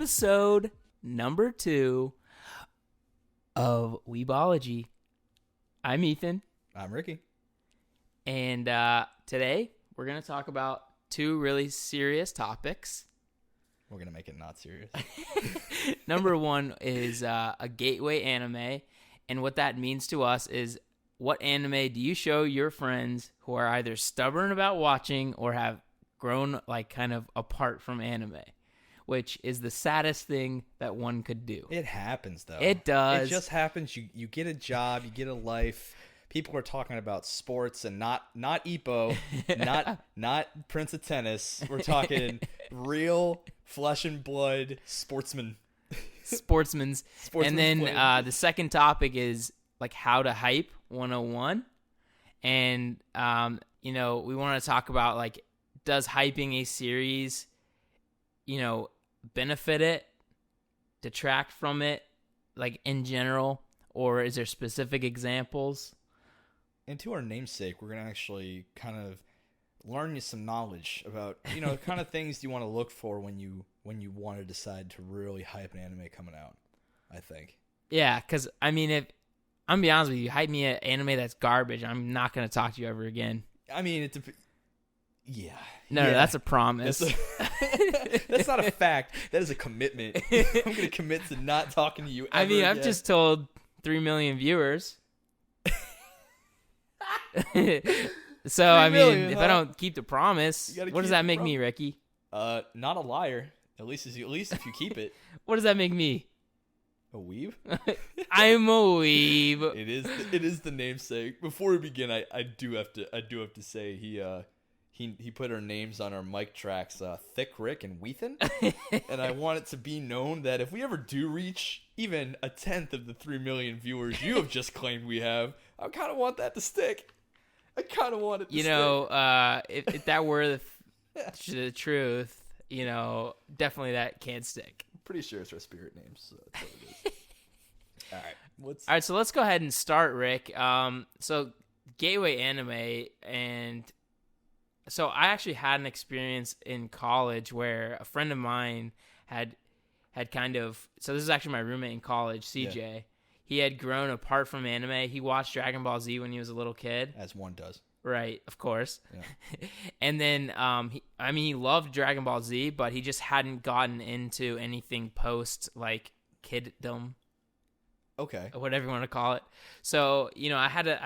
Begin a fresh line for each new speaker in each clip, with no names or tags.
episode number 2 of Weebology. I'm Ethan.
I'm Ricky.
And today we're going to talk about 2 really serious topics.
We're going to make it not serious.
Number 1 is a gateway anime. And what that means to us is, what anime do you show your friends who are either stubborn about watching or have grown like kind of apart from anime? Which is the saddest thing that one could do.
It happens, though.
It does.
It just happens. You get a job, you get a life. People are talking about sports and not Ippo, not Prince of Tennis. We're talking real flesh and blood sportsmen.
Sportsmen's. And then the second topic is like how to hype 101. And, we want to talk about like, does hyping a series, benefit it, detract from it, like in general, or is there specific examples?
And to our namesake, we're going to actually kind of learn you some knowledge about, kind of things you want to look for when you want to decide to really hype an anime coming out, I think.
Yeah, because, if I'm going to be honest with you, hype me an anime that's garbage, I'm not going to talk to you ever again.
Yeah.
No, that's a promise.
That's not a fact. That is a commitment. I'm going to commit to not talking to you ever again.
I've just told 3 million viewers. So,
million,
if I don't keep the promise, what does that make me, Ricky?
Not a liar. At least if you keep it.
What does that make me?
A weeb?
I'm a weeb.
It is the namesake. Before we begin, I do have to say he put our names on our mic tracks, Thick Rick and Weethan. And I want it to be known that if we ever do reach even a 10th of the 3 million viewers you have just claimed we have, I kind of want that to stick. I kind of want it to stick.
If that were the truth, definitely that can't stick.
I'm pretty sure it's our spirit names, so that's what it is. All right,
so let's go ahead and start, Rick. So gateway anime, and so I actually had an experience in college where a friend of mine had kind of, so this is actually my roommate in college, CJ. Yeah. He had grown apart from anime. He watched Dragon Ball Z when he was a little kid.
As one does.
Right, of course.
Yeah.
And then, he loved Dragon Ball Z, but he just hadn't gotten into anything post, like, kiddom.
Okay.
Or whatever you want to call it. So, I had an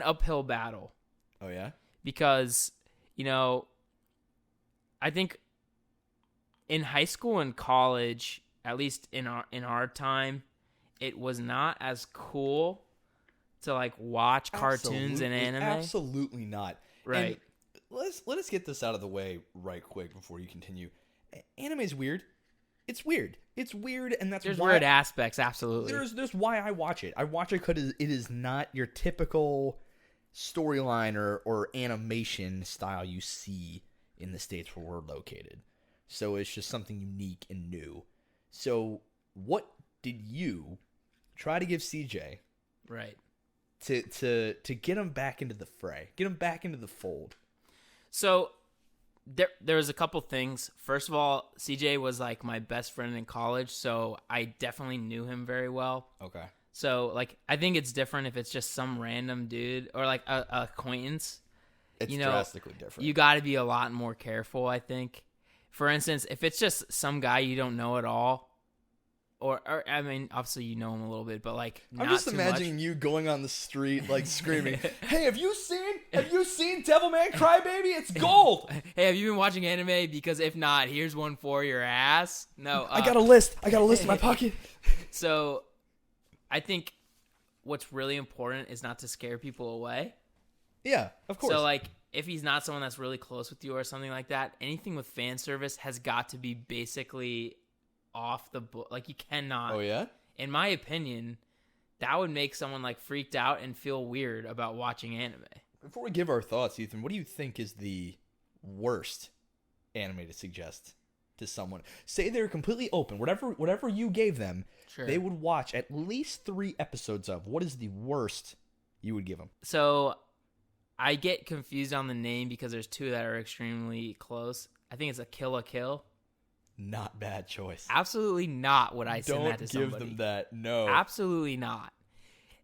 uphill battle.
Oh, yeah?
Because, I think in high school and college, at least in our time, it was not as cool to like watch cartoons and anime.
Absolutely not.
Right.
And let us get this out of the way right quick before you continue. Anime's weird. It's weird. It's weird, and there's
weird aspects. Absolutely.
There's why I watch it. I watch it because it is not your typical storyline or animation style you see in the states where we're located. So it's just something unique and new. So what did you try to give CJ
right
to get him back into the fray, get him back into the fold?
So there was a couple things. First of all, CJ was like my best friend in college, so I definitely knew him very well.
Okay.
So like I think it's different if it's just some random dude or like a acquaintance.
It's drastically different.
You got to be a lot more careful, I think. For instance, if it's just some guy you don't know at all, or obviously you know him a little bit, but like not
I'm just
too
imagining
much.
You going on the street like screaming, "Hey, have you seen Devilman Crybaby? It's gold!"
Hey, have you been watching anime? Because if not, here's one for your ass. No,
I got a list in my pocket.
So, I think what's really important is not to scare people away.
Yeah, of course.
So like, if he's not someone that's really close with you or something like that, anything with fan service has got to be basically off the book. Like, you cannot.
Oh, yeah?
In my opinion, that would make someone, like, freaked out and feel weird about watching anime.
Before we give our thoughts, Ethan, what do you think is the worst anime to suggest to someone? Say they're completely open. Whatever you gave them,
sure,
they would watch at least 3 episodes of. What is the worst you would give them?
So I get confused on the name because there's 2 that are extremely close. I think it's a Kill la Kill.
Not bad choice.
Absolutely not would I send that to
Don't give
somebody.
them that. No.
Absolutely not.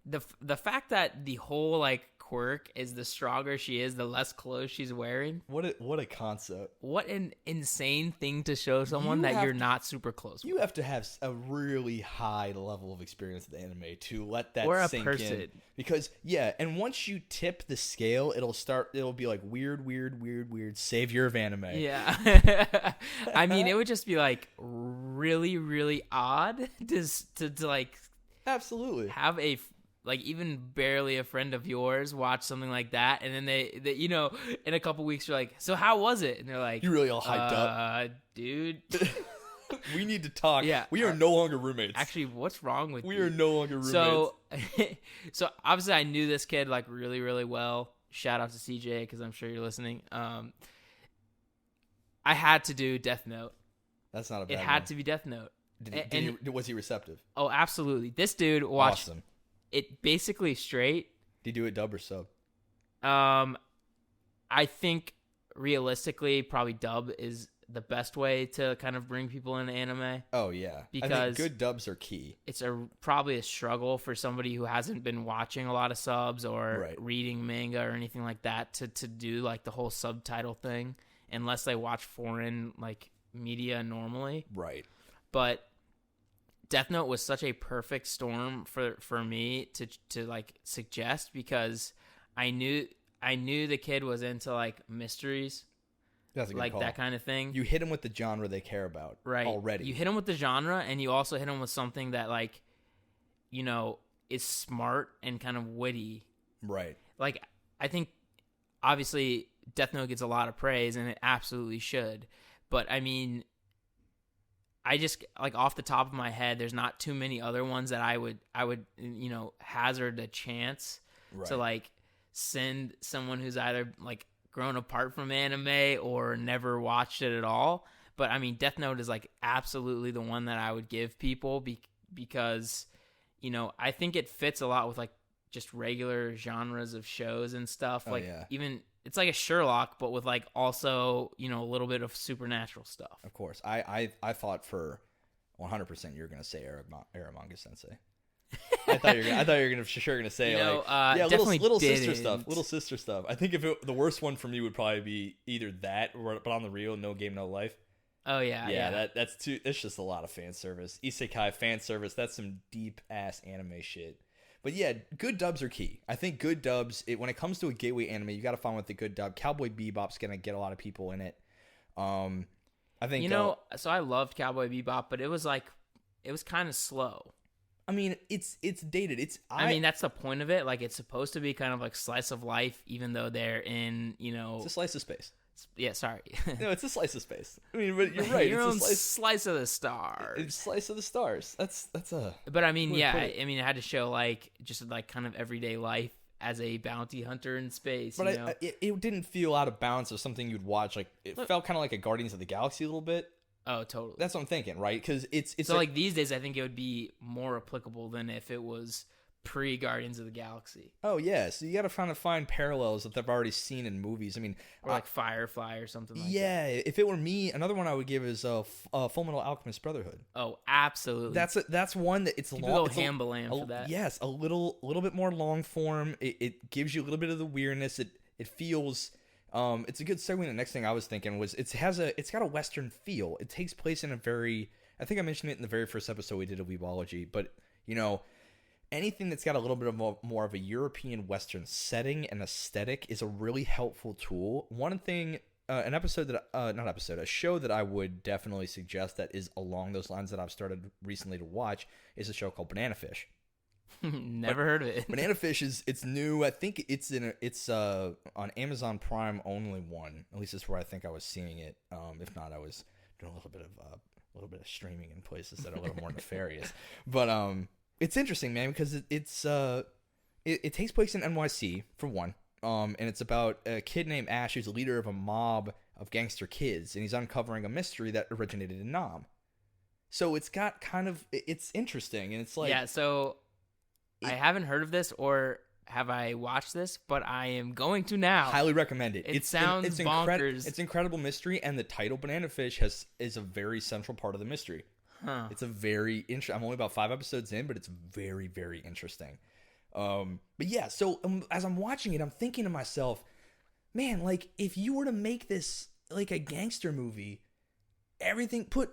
The fact that the whole like quirk is the stronger she is, the less clothes she's wearing.
What a concept.
What an insane thing to show someone you're not super close with.
You have to have a really high level of experience with anime to let that sink in. Because, yeah, and once you tip the scale, it'll be like weird savior of anime.
Yeah. I mean, it would just be like really, really odd to like
absolutely
have a like even barely a friend of yours watch something like that, and then they you know, in a couple weeks you're like, so how was it? And they're like,
you really all hyped up,
dude.
We need to talk.
Yeah,
we are no longer roommates.
Actually, what's wrong with you?
We are no longer roommates.
So obviously I knew this kid like really, really well. Shout out to CJ because I'm sure you're listening. I had to do Death Note.
That's not a bad
It had to be Death Note.
Was he receptive?
Oh, absolutely. This dude watched
awesome.
It basically straight.
Did he do it dub or sub?
I think realistically, probably dub is the best way to kind of bring people into anime.
Oh yeah,
because
I think good dubs are key.
It's probably a struggle for somebody who hasn't been watching a lot of subs or reading manga or anything like that to do like the whole subtitle thing, unless they watch foreign like media normally.
Right.
But Death Note was such a perfect storm for me to like suggest, because I knew the kid was into like mysteries.
That's a good
like
call.
That kind of thing.
You hit him with the genre they care about,
right?
Already,
you hit him with the genre, and you also hit him with something that like, you know, is smart and kind of witty,
right?
Like I think obviously Death Note gets a lot of praise, and it absolutely should, but I mean, I just like off the top of my head, there's not too many other ones that I would you know hazard a chance to like send someone who's either like grown apart from anime or never watched it at all. But I mean, Death Note is like absolutely the one that I would give people because you know I think it fits a lot with like just regular genres of shows and stuff. Even it's like a Sherlock, but with like also, you know, a little bit of supernatural stuff.
Of course. I thought for 100% you were going to say Aramanga Sensei. I thought you were going to say,
you know,
little sister stuff. Little sister stuff. I think the worst one for me would probably be either that or, but on the real, No Game, No Life.
Oh, yeah.
That's it's just a lot of fan service. Isekai fan service. That's some deep ass anime shit. But yeah, good dubs are key. I think good dubs, when it comes to a gateway anime, you got to find with the good dub. Cowboy Bebop's going to get a lot of people in it. I think...
You know, so I loved Cowboy Bebop, but it was kind of slow.
I mean, it's dated.
I mean, that's the point of it. Like, it's supposed to be kind of like slice of life, even though they're in, you know...
It's a slice of space.
Yeah, sorry.
No, it's a slice of space. I mean, but you're right.
Your own slice of the stars.
It's slice of the stars. That's a.
But I mean, yeah. I mean, it had to show like just like kind of everyday life as a bounty hunter in space.
But it didn't feel out of bounds of something you'd watch. Like it felt kind of like a Guardians of the Galaxy a little bit.
Oh, totally.
That's what I'm thinking, right? Because it's
so like these days, I think it would be more applicable than if it was pre-Guardians of the Galaxy.
Oh yeah, so you got to find parallels that they've already seen in movies. I mean,
or like Firefly or something like that.
Yeah, if it were me, another one I would give is Full Metal Alchemist Brotherhood.
Oh, absolutely.
That's one that it's
long. Go ham-balam for that.
Yes, a little bit more long form. It gives you a little bit of the weirdness. It feels. It's a good segue. The next thing I was thinking was it's got a Western feel. It takes place in a very. I think I mentioned it in the very first episode we did of Weebology, but you know. Anything that's got a little bit of more of a European Western setting and aesthetic is a really helpful tool. One thing, a show that I would definitely suggest that is along those lines that I've started recently to watch is a show called Banana Fish.
Never heard of it.
Banana Fish it's new. I think it's on Amazon Prime only one. At least that's where I think I was seeing it. If not, I was doing a little bit of streaming in places that are a little more nefarious. But it's interesting, man, because it takes place in NYC for one, and it's about a kid named Ash who's the leader of a mob of gangster kids, and he's uncovering a mystery that originated in Nam. So it's got it's interesting, and it's like
I haven't heard of this, or have I watched this, but I am going to now.
Highly recommend it.
It sounds bonkers.
It's incredible mystery, and the title Banana Fish is a very central part of the mystery.
Huh.
It's a very interesting. I'm only about 5 episodes in, but it's very, very interesting. But yeah, so as I'm watching it, I'm thinking to myself, man, like if you were to make this like a gangster movie, everything put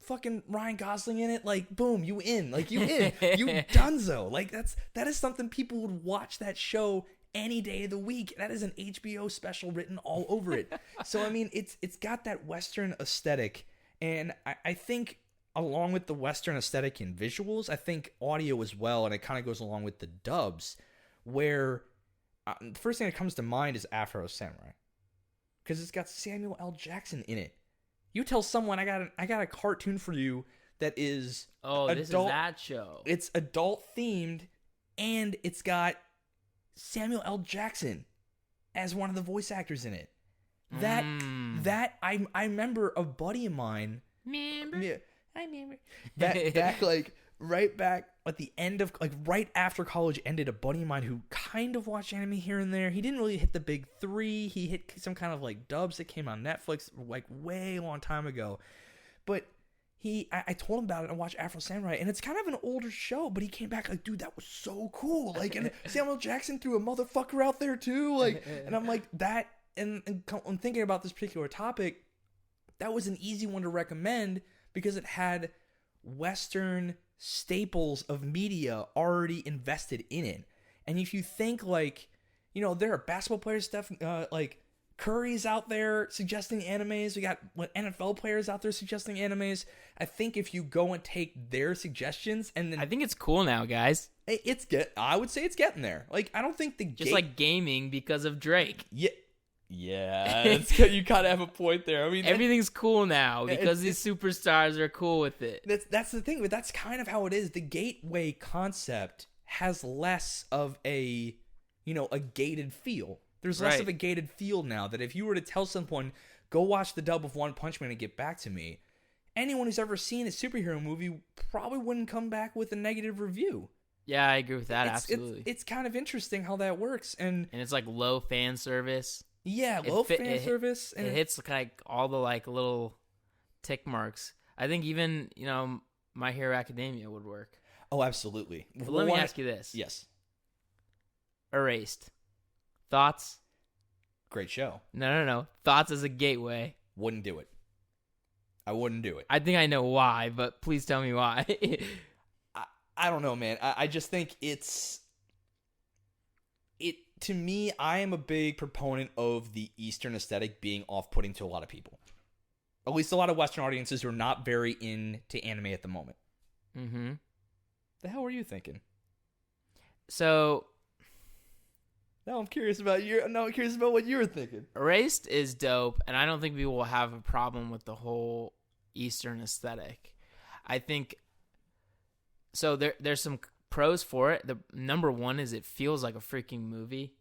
fucking Ryan Gosling in it, like boom, you in, like you in, you donezo. Like that is something people would watch that show any day of the week. That is an HBO special written all over it. So I mean, it's got that Western aesthetic, and I think along with the Western aesthetic and visuals, I think audio as well, and it kind of goes along with the dubs, where the first thing that comes to mind is Afro Samurai, because it's got Samuel L. Jackson in it. You tell someone I got a cartoon for you that is
this is that show.
It's adult themed, and it's got Samuel L. Jackson as one of the voice actors in it. That I remember a buddy of mine.
Remember?
I remember. Back like right back at the end of like right after college ended, a buddy of mine who kind of watched anime here and there. He didn't really hit the big three. He hit some kind of like dubs that came on Netflix like way long time ago. But I told him about it and watched Afro Samurai, and it's kind of an older show, but he came back like, dude, that was so cool. Like, and Samuel Jackson threw a motherfucker out there too. Like, and I'm like that. And thinking about this particular topic, that was an easy one to recommend because it had Western staples of media already invested in it. And if you think like, you know, there are basketball players stuff like Curry's out there suggesting animes. We got NFL players out there suggesting animes. I think if you go and take their suggestions and then
I think it's cool now, guys.
I would say it's getting there. Like I don't think
like gaming because of Drake.
Yeah, you kind of have a point there. I mean,
everything's cool now because these superstars are cool with it.
That's the thing, but that's kind of how it is. The gateway concept has less of a gated feel. There's less of a gated feel now, that if you were to tell someone, go watch the dub of One Punch Man and get back to me, anyone who's ever seen a superhero movie probably wouldn't come back with a negative review.
Yeah, I agree with that, absolutely.
It's kind of interesting how that works. And
it's like low fan service.
Yeah, fan service.
And it hits like all the like little tick marks. I think even, My Hero Academia would work.
Oh, absolutely.
But let me ask you this.
Yes.
Erased. Thoughts?
Great show.
No. Thoughts as a gateway.
Wouldn't do it. I wouldn't do it.
I think I know why, but please tell me why.
I don't know, man. I just think to me, I am a big proponent of the Eastern aesthetic being off-putting to a lot of people. At least a lot of Western audiences who are not very into anime at the moment.
Mm-hmm.
The hell were you thinking?
So...
Now I'm curious about what you were thinking.
Erased is dope, and I don't think people will have a problem with the whole Eastern aesthetic. I think... So there's some pros for it. The number one is it feels like a freaking movie.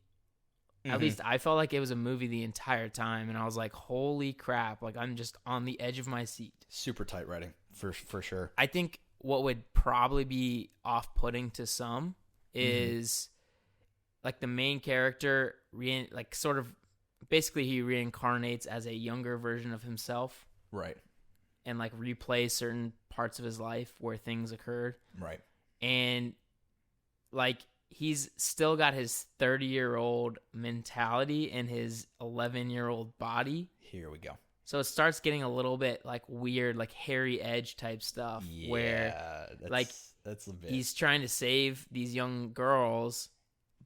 Mm-hmm. At least I felt like it was a movie the entire time, and I was like, holy crap, like I'm just on the edge of my seat.
Super tight writing, for sure.
I think what would probably be off-putting to some is like the main character, basically he reincarnates as a younger version of himself.
Right.
And like replays certain parts of his life where things occurred.
Right.
And like he's still got his 30-year-old mentality and his 11-year-old body.
Here we go.
So it starts getting a little bit like weird, like Harry Edge type stuff.
Yeah,
where
that's a bit.
He's trying to save these young girls,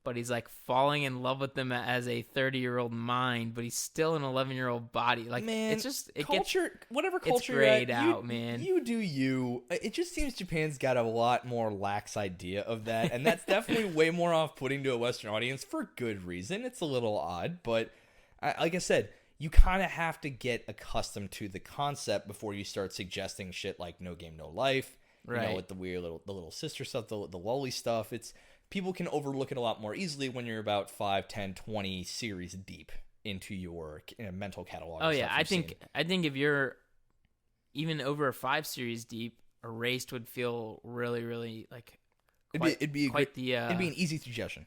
but he's like falling in love with them as a 30-year-old mind, but he's still an 11-year-old body. Like, man, it's just
whatever culture
it's grayed out, man.
You do you. It just seems Japan's got a lot more lax idea of that, and that's definitely way more off-putting to a Western audience for good reason. It's a little odd, but like I said, you kind of have to get accustomed to the concept before you start suggesting shit like No Game No Life,
right?
With the weird little sister stuff, the lolly stuff. People can overlook it a lot more easily when you're about 5, 10, 20 series deep into your mental catalog.
Oh yeah, I think if you're even over 5 series deep, Erased would feel really, really like
it'd be an easy suggestion.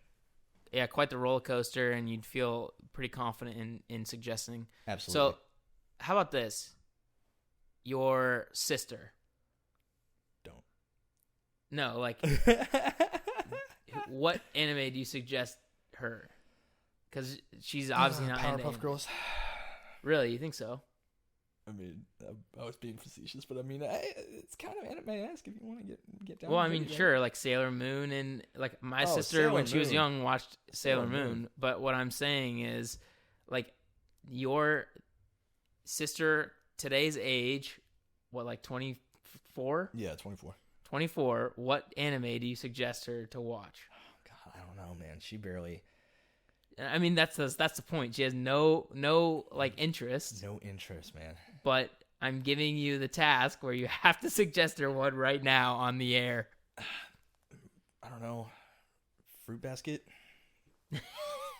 quite the roller coaster, and you'd feel pretty confident in suggesting.
Absolutely.
So, how about this? Your sister.
Don't.
No, like, what anime do you suggest her? Because she's obviously not into
Powerpuff
anime.
Girls.
Really, you think so?
I mean, I was being facetious, but I mean, it's kind of anime-esque if you want to get down.
Well, I mean, sure, like Sailor Moon, and like my sister
Sailor
when she was
Moon.
young watched Sailor
Sailor
Moon.
Moon.
But what I'm saying is, like, your sister today's age, what, like 24?
Yeah, 24.
24. What anime do you suggest her to watch?
Oh, God, I don't know, man. She barely.
I mean, that's the point. She has no like interest.
No interest, man.
But I'm giving you the task where you have to suggest her one right now on the air.
I don't know. Fruit basket.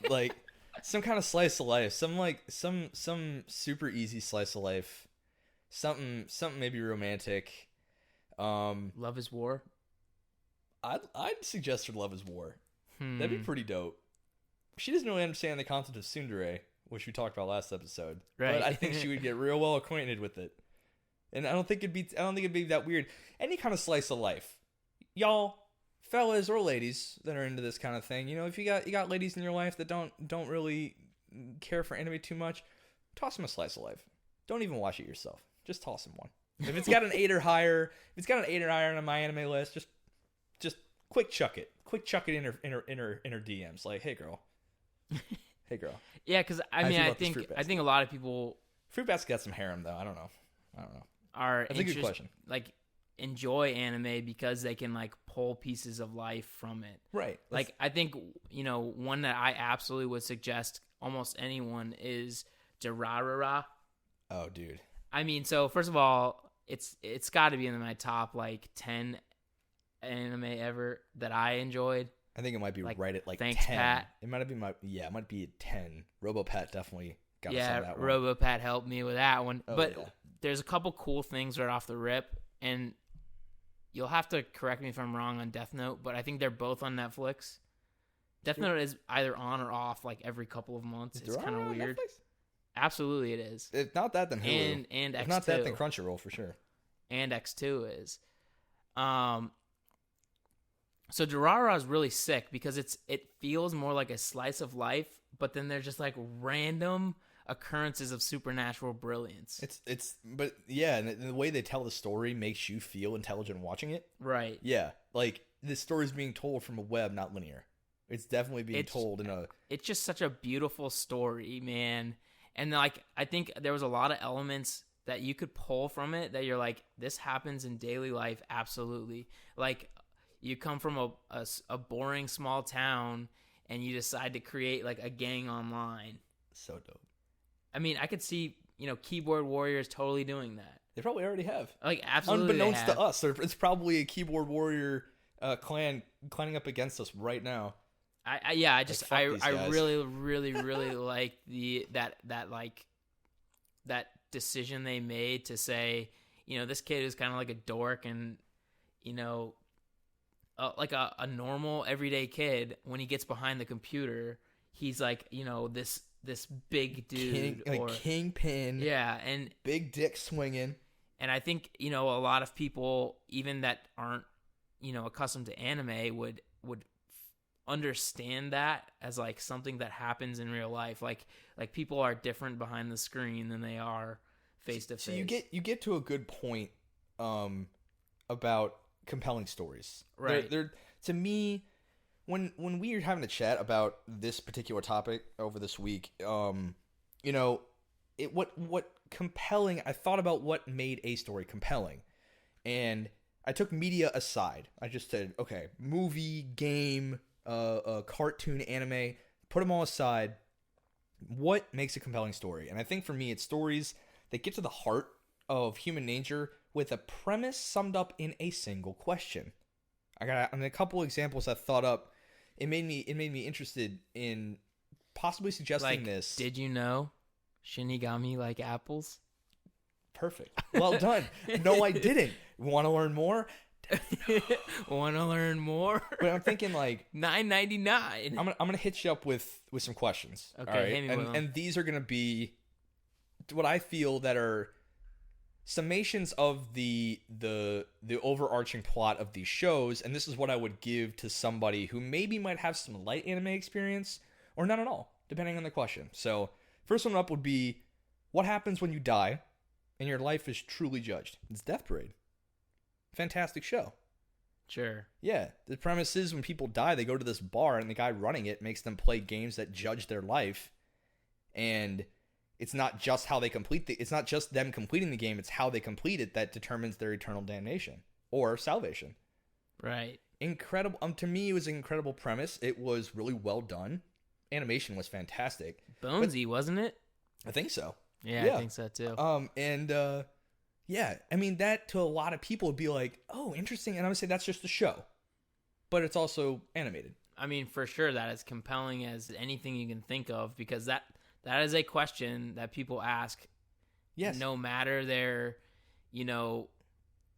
Like some kind of slice of life. Some super easy slice of life. Something maybe romantic.
Love is War.
I'd suggest her Love is War. That'd be
Hmm.
pretty dope. She doesn't really understand the concept of tsundere, which we talked about last episode.
Right.
But I think she would get real well acquainted with it. And I don't think it'd be that weird. Any kind of slice of life. Y'all, fellas or ladies that are into this kind of thing, if you got ladies in your life that don't really care for anime too much, toss them a slice of life. Don't even watch it yourself. Just toss them one. If it's got an 8 or higher, on my anime list, just quick chuck it. Quick chuck it in her DMs. Like, hey girl. Hey girl.
Yeah, because I think a lot of people
Fruit Basket got some harem though. I don't know.
are
That's a good question.
Like, enjoy anime because they can like pull pieces of life from it.
Right.
Like, I think one that I absolutely would suggest almost anyone is Durarara.
Oh, dude.
I mean, so first of all, it's got to be in my top like 10 anime ever that I enjoyed.
I think it might be right at like
Thanks,
10.
Pat.
It might be it might be at 10. RoboPat definitely got us on that one.
RoboPat helped me with that one.
Oh,
but
yeah.
there's a couple cool things right off the rip, and you'll have to correct me if I'm wrong on Death Note, but I think they're both on Netflix. Death Note is either on or off like every couple of months. It's kind of weird.
Netflix?
Absolutely, it is.
If not that, then Hulu.
And X2.
If not that, then Crunchyroll for sure.
And X2 is. So Durarara is really sick because it feels more like a slice of life, but then there's just like random occurrences of supernatural brilliance.
But yeah, and the way they tell the story makes you feel intelligent watching it.
Right.
Yeah, like the story's being told from a web, not linear. It's definitely being told in a.
It's just such a beautiful story, man. And like, I think there was a lot of elements that you could pull from it that you're like, this happens in daily life. Absolutely. Like, you come from a boring small town and you decide to create like a gang online.
So dope.
I mean, I could see, keyboard warriors totally doing that.
They probably already have.
Like, absolutely.
Unbeknownst to us, it's probably a keyboard warrior clan clanning up against us right now.
I really, really, really like that decision they made to say, this kid is kind of like a dork and, like a normal everyday kid. When he gets behind the computer, he's like, this big dude,
kingpin.
Yeah, and
big dick swinging.
And I think a lot of people, even that aren't accustomed to anime, would understand that as like something that happens in real life. Like people are different behind the screen than they are face to face.
So you get to a good point about compelling stories.
Right.
They're to me, when we were having a chat about this particular topic over this week, what compelling, I thought about what made a story compelling. And I took media aside. I just said, okay, movie, game, cartoon, anime, put them all aside. What makes a compelling story? And I think for me, it's stories that get to the heart of human nature with a premise summed up in a single question. I mean, a couple examples I thought up. It made me interested in possibly suggesting this.
Did you know Shinigami like apples?
Perfect. Well done. No, I didn't. Want to learn more?
Want to learn more?
But I'm thinking like
$9.99.
I'm gonna hit you up with some questions.
Okay,
all right?
hit me with them.
And these are gonna be what I feel that are summations of the overarching plot of these shows, and this is what I would give to somebody who maybe might have some light anime experience or none at all, depending on the question. So, first one up would be, what happens when you die and your life is truly judged? It's Death Parade. Fantastic show.
Sure.
Yeah, the premise is when people die, they go to this bar, and the guy running it makes them play games that judge their life, and it's not just how they it's not just them completing the game, it's how they complete it that determines their eternal damnation or salvation.
Right.
Incredible. To me, it was an incredible premise. It was really well done. Animation was fantastic.
Bonesy, wasn't it?
I think so.
Yeah, I think so too.
Yeah, I mean, that to a lot of people would be like, oh, interesting. And I would say that's just a show, but it's also animated.
I mean, for sure, that is compelling as anything you can think of, because that is a question that people ask.
Yes.
No matter their,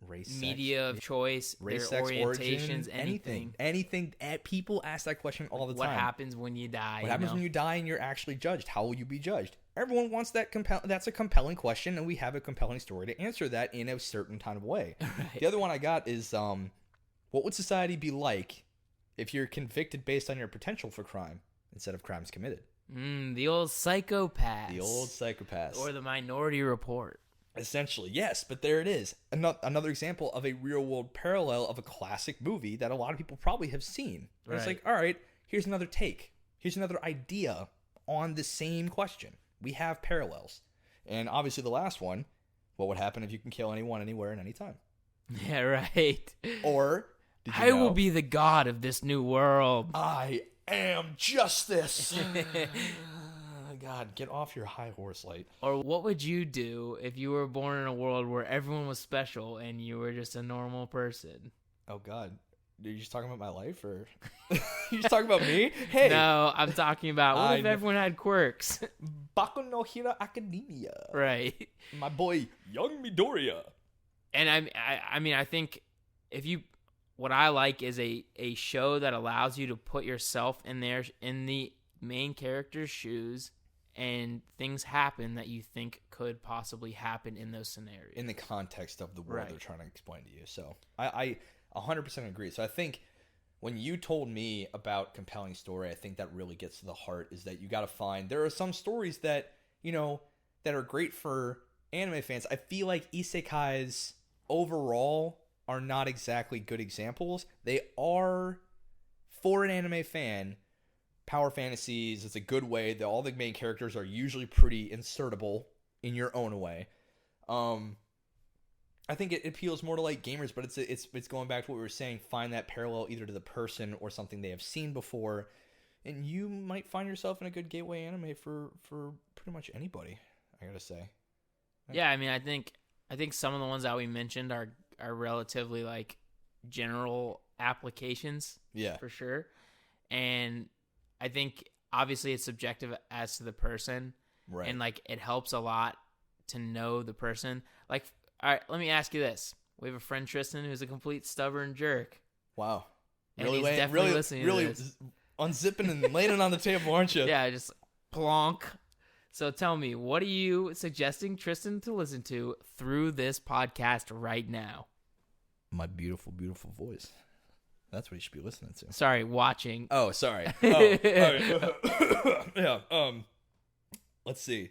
race,
media
sex,
of choice,
race,
their
sex,
orientations,
origin, anything. People ask that question all the time.
What happens when you die?
What happens when you die and you're actually judged? How will you be judged? Everyone wants that. That's a compelling question, and we have a compelling story to answer that in a certain kind of way.
Right.
The other one I got is, what would society be like if you're convicted based on your potential for crime instead of crimes committed?
The old psychopath.
The old psychopaths.
Or the Minority Report.
Essentially, yes, but there it is. Another example of a real-world parallel of a classic movie that a lot of people probably have seen. Right. It's like, all right, here's another take. Here's another idea on the same question. We have parallels. And obviously the last one, what would happen if you can kill anyone, anywhere, and anytime?
Yeah, right.
Or,
I will be the god of this new world.
I am justice. God, get off your high horse, Light.
Or what would you do if you were born in a world where everyone was special and you were just a normal person?
Oh, God. Are you just talking about my life, or you just talking about me? Hey.
No, I'm talking about what if everyone had quirks?
Baku no Hero Academia.
Right.
My boy, Young Midoriya.
And I mean, I think what I like is a show that allows you to put yourself in the main character's shoes, and things happen that you think could possibly happen in those scenarios. In
the context of the world they're trying to explain to you. So I 100% agree. So I think when you told me about compelling story, I think that really gets to the heart, is that you got to find, there are some stories that, that are great for anime fans. I feel like isekais overall are not exactly good examples. They are, for an anime fan, power fantasies. It's a good way that all the main characters are usually pretty insertable in your own way. I think it appeals more to like gamers, but it's going back to what we were saying. Find that parallel either to the person or something they have seen before, and you might find yourself in a good gateway anime for pretty much anybody, I gotta say.
Yeah, I mean, I think some of the ones that we mentioned are relatively like general applications.
Yeah, for
sure. And I think obviously it's subjective as to the person,
right? And
like it helps a lot to know the person. Like, all right, let me ask you this: we have a friend, Tristan, who's a complete stubborn jerk.
Wow,
and he's definitely listening.
Really
to this.
Unzipping and laying it on the table, aren't you?
Yeah, just plonk. So tell me, what are you suggesting Tristan to listen to through this podcast right now?
My beautiful, beautiful voice. That's what you should be listening to.
Sorry, watching.
Oh, sorry. Oh, yeah. Let's see.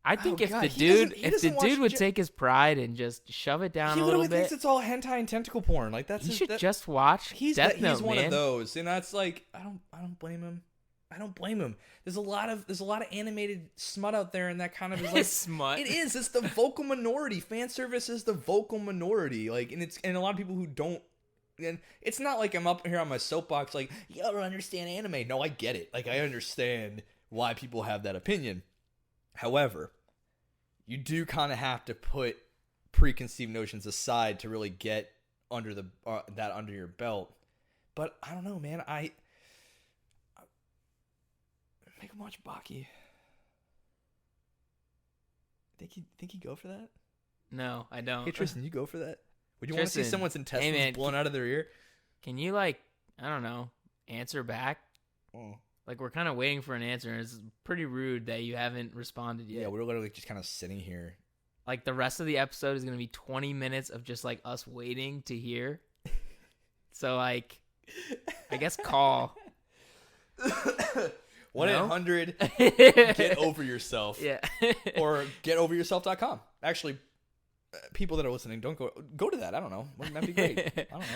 I think if the dude would take his pride and just shove it down a little bit. He
thinks it's all hentai and tentacle porn. Like that's.
He should just watch Death Note,
he's one of those, and that's like I don't blame him. I don't blame him. There's a lot of animated smut out there, and that kind of is like
smut.
It is. It's the vocal minority. Fan service is the vocal minority. Like, and a lot of people who don't. And it's not like I'm up here on my soapbox like, you don't understand anime. No, I get it. Like, I understand why people have that opinion. However, you do kind of have to put preconceived notions aside to really get under that under your belt. But I don't know, man. I make him watch Baki. Think he'd go for that?
No, I don't.
Hey, Tristan, you go for that? Would you want to see
Tristan,
someone's intestines
man,
blown out of their ear?
Can you, like, I don't know, answer back?
Oh.
Like, we're kind of waiting for an answer, and it's pretty rude that you haven't responded yet.
Yeah, we're literally just kind of sitting here.
Like, the rest of the episode is going to be 20 minutes of just, like, us waiting to hear. So, like, I guess call.
1-800 get over yourself.
Yeah.
Or getoveryourself.com. Actually, people that are listening, don't go to that. I don't know. Wouldn't that be great? I don't know.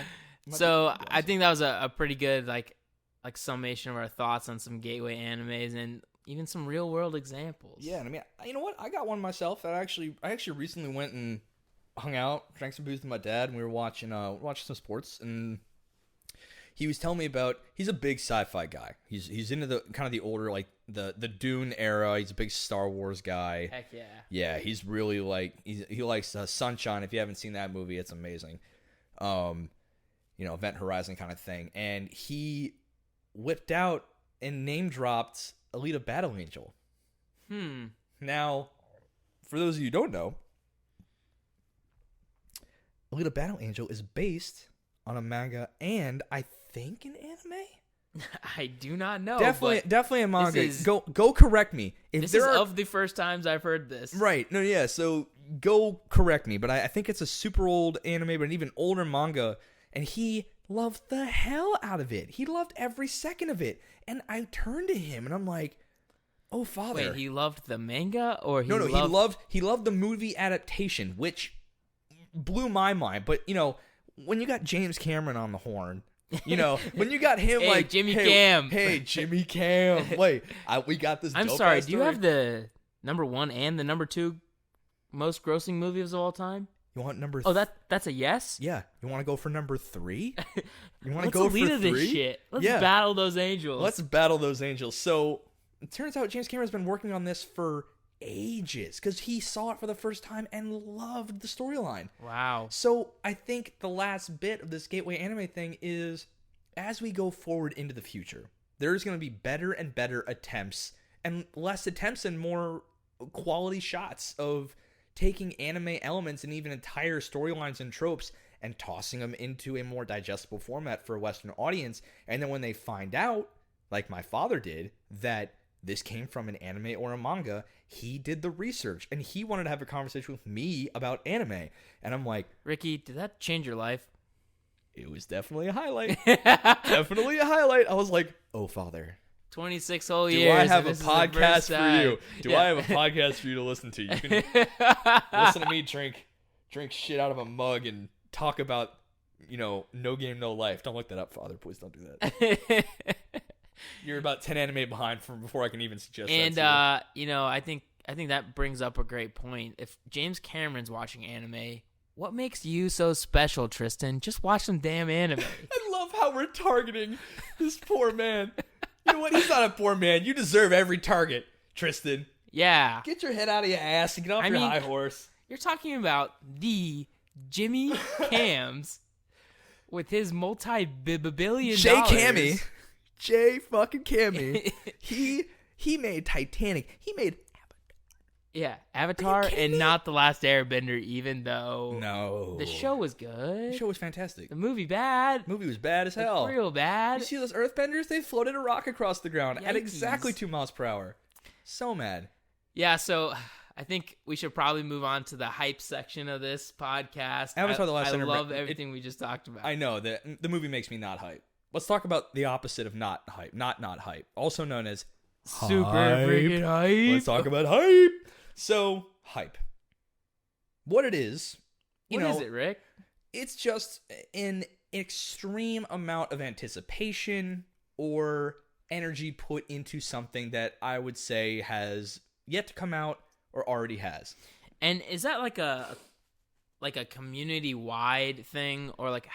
So I think that was a pretty good like summation of our thoughts on some gateway animes and even some real world examples.
Yeah, and I mean, you know what? I got one myself. I actually recently went and hung out, drank some booze with my dad, and we were watching some sports, and he was telling me about. He's a big sci-fi guy. He's into the kind of the older, like the Dune era. He's a big Star Wars guy.
Heck yeah.
Yeah, he's really like he likes Sunshine. If you haven't seen that movie, it's amazing. Event Horizon kind of thing, and he whipped out and name dropped Alita Battle Angel. Now, for those of you who don't know, Alita Battle Angel is based on a manga and I think an anime.
I do not know.
Definitely a manga. Go correct me.
This is of the first times I've heard this.
Right. No, yeah. So go correct me, but I think it's a super old anime, but an even older manga, and he loved the hell out of it. He loved every second of it, and I turned to him and I'm like, "Oh, father."
Wait, he loved the manga, or
he loved the movie adaptation, which blew my mind. But when you got James Cameron on the horn. When you got him,
hey,
like
Jimmy Cam.
Hey, Jimmy Cam. Wait, we got this.
I'm sorry. Do you have the number 1 and the number 2 most grossing movies of all time?
You want number?
That's a yes.
Yeah. You want to go for number 3? You want to
Let's
go for 3?
This shit. Let's battle those angels.
Let's battle those angels. So it turns out James Cameron's been working on this for ages because he saw it for the first time and loved the storyline.
Wow.
So I think the last bit of this gateway anime thing is, as we go forward into the future, there's going to be better and better attempts and less attempts and more quality shots of taking anime elements and even entire storylines and tropes and tossing them into a more digestible format for a Western audience. And then when they find out, like my father did, that this came from an anime or a manga, he did the research and he wanted to have a conversation with me about anime. And I'm like,
Ricky, did that change your life?
It was definitely a highlight. Definitely a highlight. I was like, oh, father.
26 whole years.
Do I have a podcast for you? I have a podcast for you to listen to? You can listen to me drink shit out of a mug and talk about, No Game, No Life. Don't look that up, father. Please don't do that. You're about 10 anime behind from before I can even suggest
that. And I think that brings up a great point. If James Cameron's watching anime, what makes you so special, Tristan? Just watch some damn anime.
I love how we're targeting this poor man. You know what? He's not a poor man. You deserve every target, Tristan.
Yeah.
Get your head out of your ass and get off your high horse.
You're talking about the Jimmy Cams with his multi-billion
Jay Cammy. Jay fucking Cammy. He made Titanic. He made
Avatar and not The Last Airbender, even though
no,
the show was good.
The show was fantastic.
The movie bad.
The movie was bad as hell.
Like, real bad.
You see those earthbenders? They floated a rock across the ground at exactly 2 miles per hour. So mad.
Yeah, so I think we should probably move on to the hype section of this podcast.
Avatar: The Last Airbender.
I love everything we just talked about.
I know that the movie makes me not hype. Let's talk about the opposite of not hype. Not hype. Also known as
super freaking hype.
Let's talk about hype. So, hype. What it is,
what is it, Rick?
It's just an extreme amount of anticipation or energy put into something that I would say has yet to come out or already has.
And is that like a community-wide thing, or like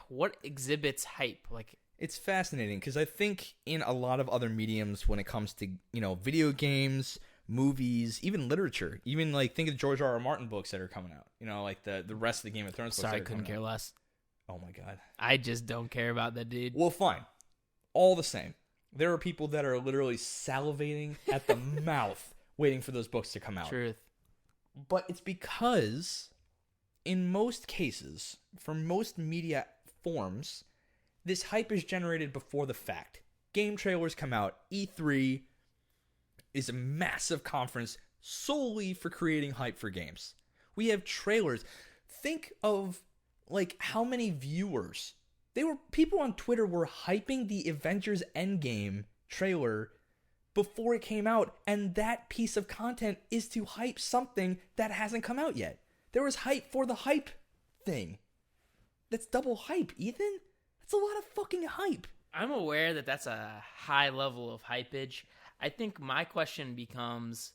what exhibits hype? Like,
it's fascinating because I think in a lot of other mediums, when it comes to video games, movies, even literature, even like think of George R.R. Martin books that are coming out. Like the rest of the Game of Thrones books.
Sorry, couldn't care less.
Oh my god,
I just don't care about that dude.
Well, fine. All the same, there are people that are literally salivating at the mouth waiting for those books to come out.
Truth.
But it's because
in most cases, for most media forms, this hype is generated before the fact. Game trailers come out. E3 is a massive conference solely for creating hype for games. We have trailers. Think of like how many viewers people on Twitter were hyping the Avengers Endgame trailer before it came out, and that piece of content is to hype something that hasn't come out yet. There was hype for the hype thing. That's double hype, Ethan. That's a lot of fucking hype.
I'm aware that that's a high level of hypeage. I think my question becomes,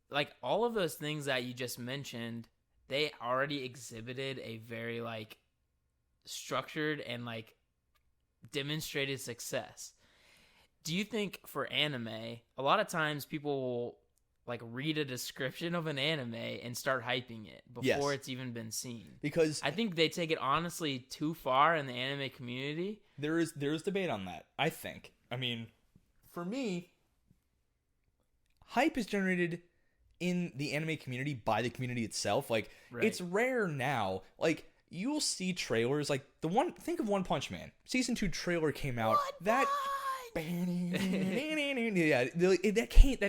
like, all of those things that you just mentioned, they already exhibited a very, like, structured and, like, demonstrated success. Do you think for anime, a lot of times people will, like, read a description of an anime and start hyping it before it's even been seen?
Because
I think they take it honestly too far in the anime community.
There's debate on that, I think. I mean, for me, hype is generated in the anime community by the community itself. Like, It's rare now. Like, you'll see trailers, like, think of One Punch Man. Season 2 trailer came out. That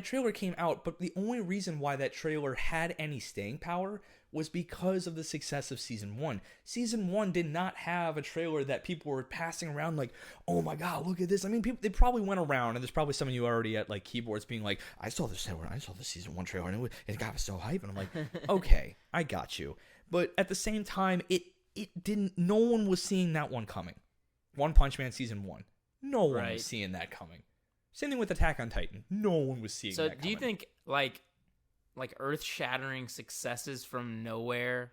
trailer came out, but the only reason why that trailer had any staying power was because of the success of Season 1. Season 1 did not have a trailer that people were passing around like, oh my god, look at this. I mean, they probably went around, and there's probably some of you already at, like, keyboards being like, I saw this trailer, I saw the Season 1 trailer, and it got me so hype, and I'm like, okay, I got you. But at the same time, no one was seeing that one coming. One Punch Man Season 1. No one was seeing that coming. Same thing with Attack on Titan. No one was seeing that coming.
So do you think, like earth-shattering successes from nowhere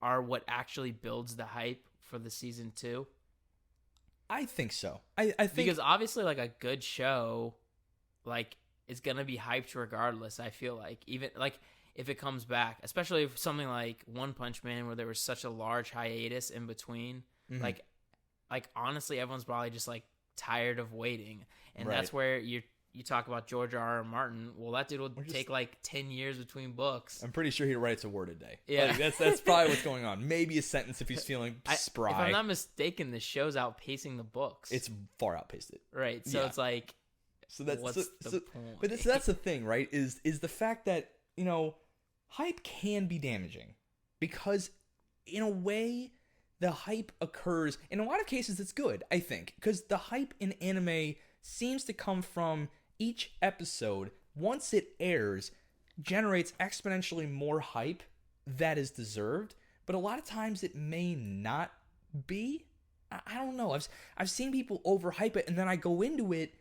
are what actually builds the hype for the Season 2?
I think so. I think...
Because obviously, like, a good show, like, is going to be hyped regardless, I feel like. Even, like, if it comes back. Especially if something like One Punch Man, where there was such a large hiatus in between. Mm-hmm. Like, honestly, everyone's probably just, like, tired of waiting. And that's where you talk about George R.R. Martin. Well, that dude will take, like, 10 years between books.
I'm pretty sure he writes a word a day.
Yeah.
Like, that's probably what's going on. Maybe a sentence if he's feeling spry.
If I'm not mistaken, the show's outpacing the books.
It's far outpaced it.
Right. So it's like, what's the point?
But that's the thing, right? Is the fact that, you know, hype can be damaging. Because, in a way, the hype occurs, in a lot of cases it's good, I think, because the hype in anime seems to come from each episode, once it airs, generates exponentially more hype that is deserved, but a lot of times it may not be. I don't know. I've seen people overhype it, and then I go into it,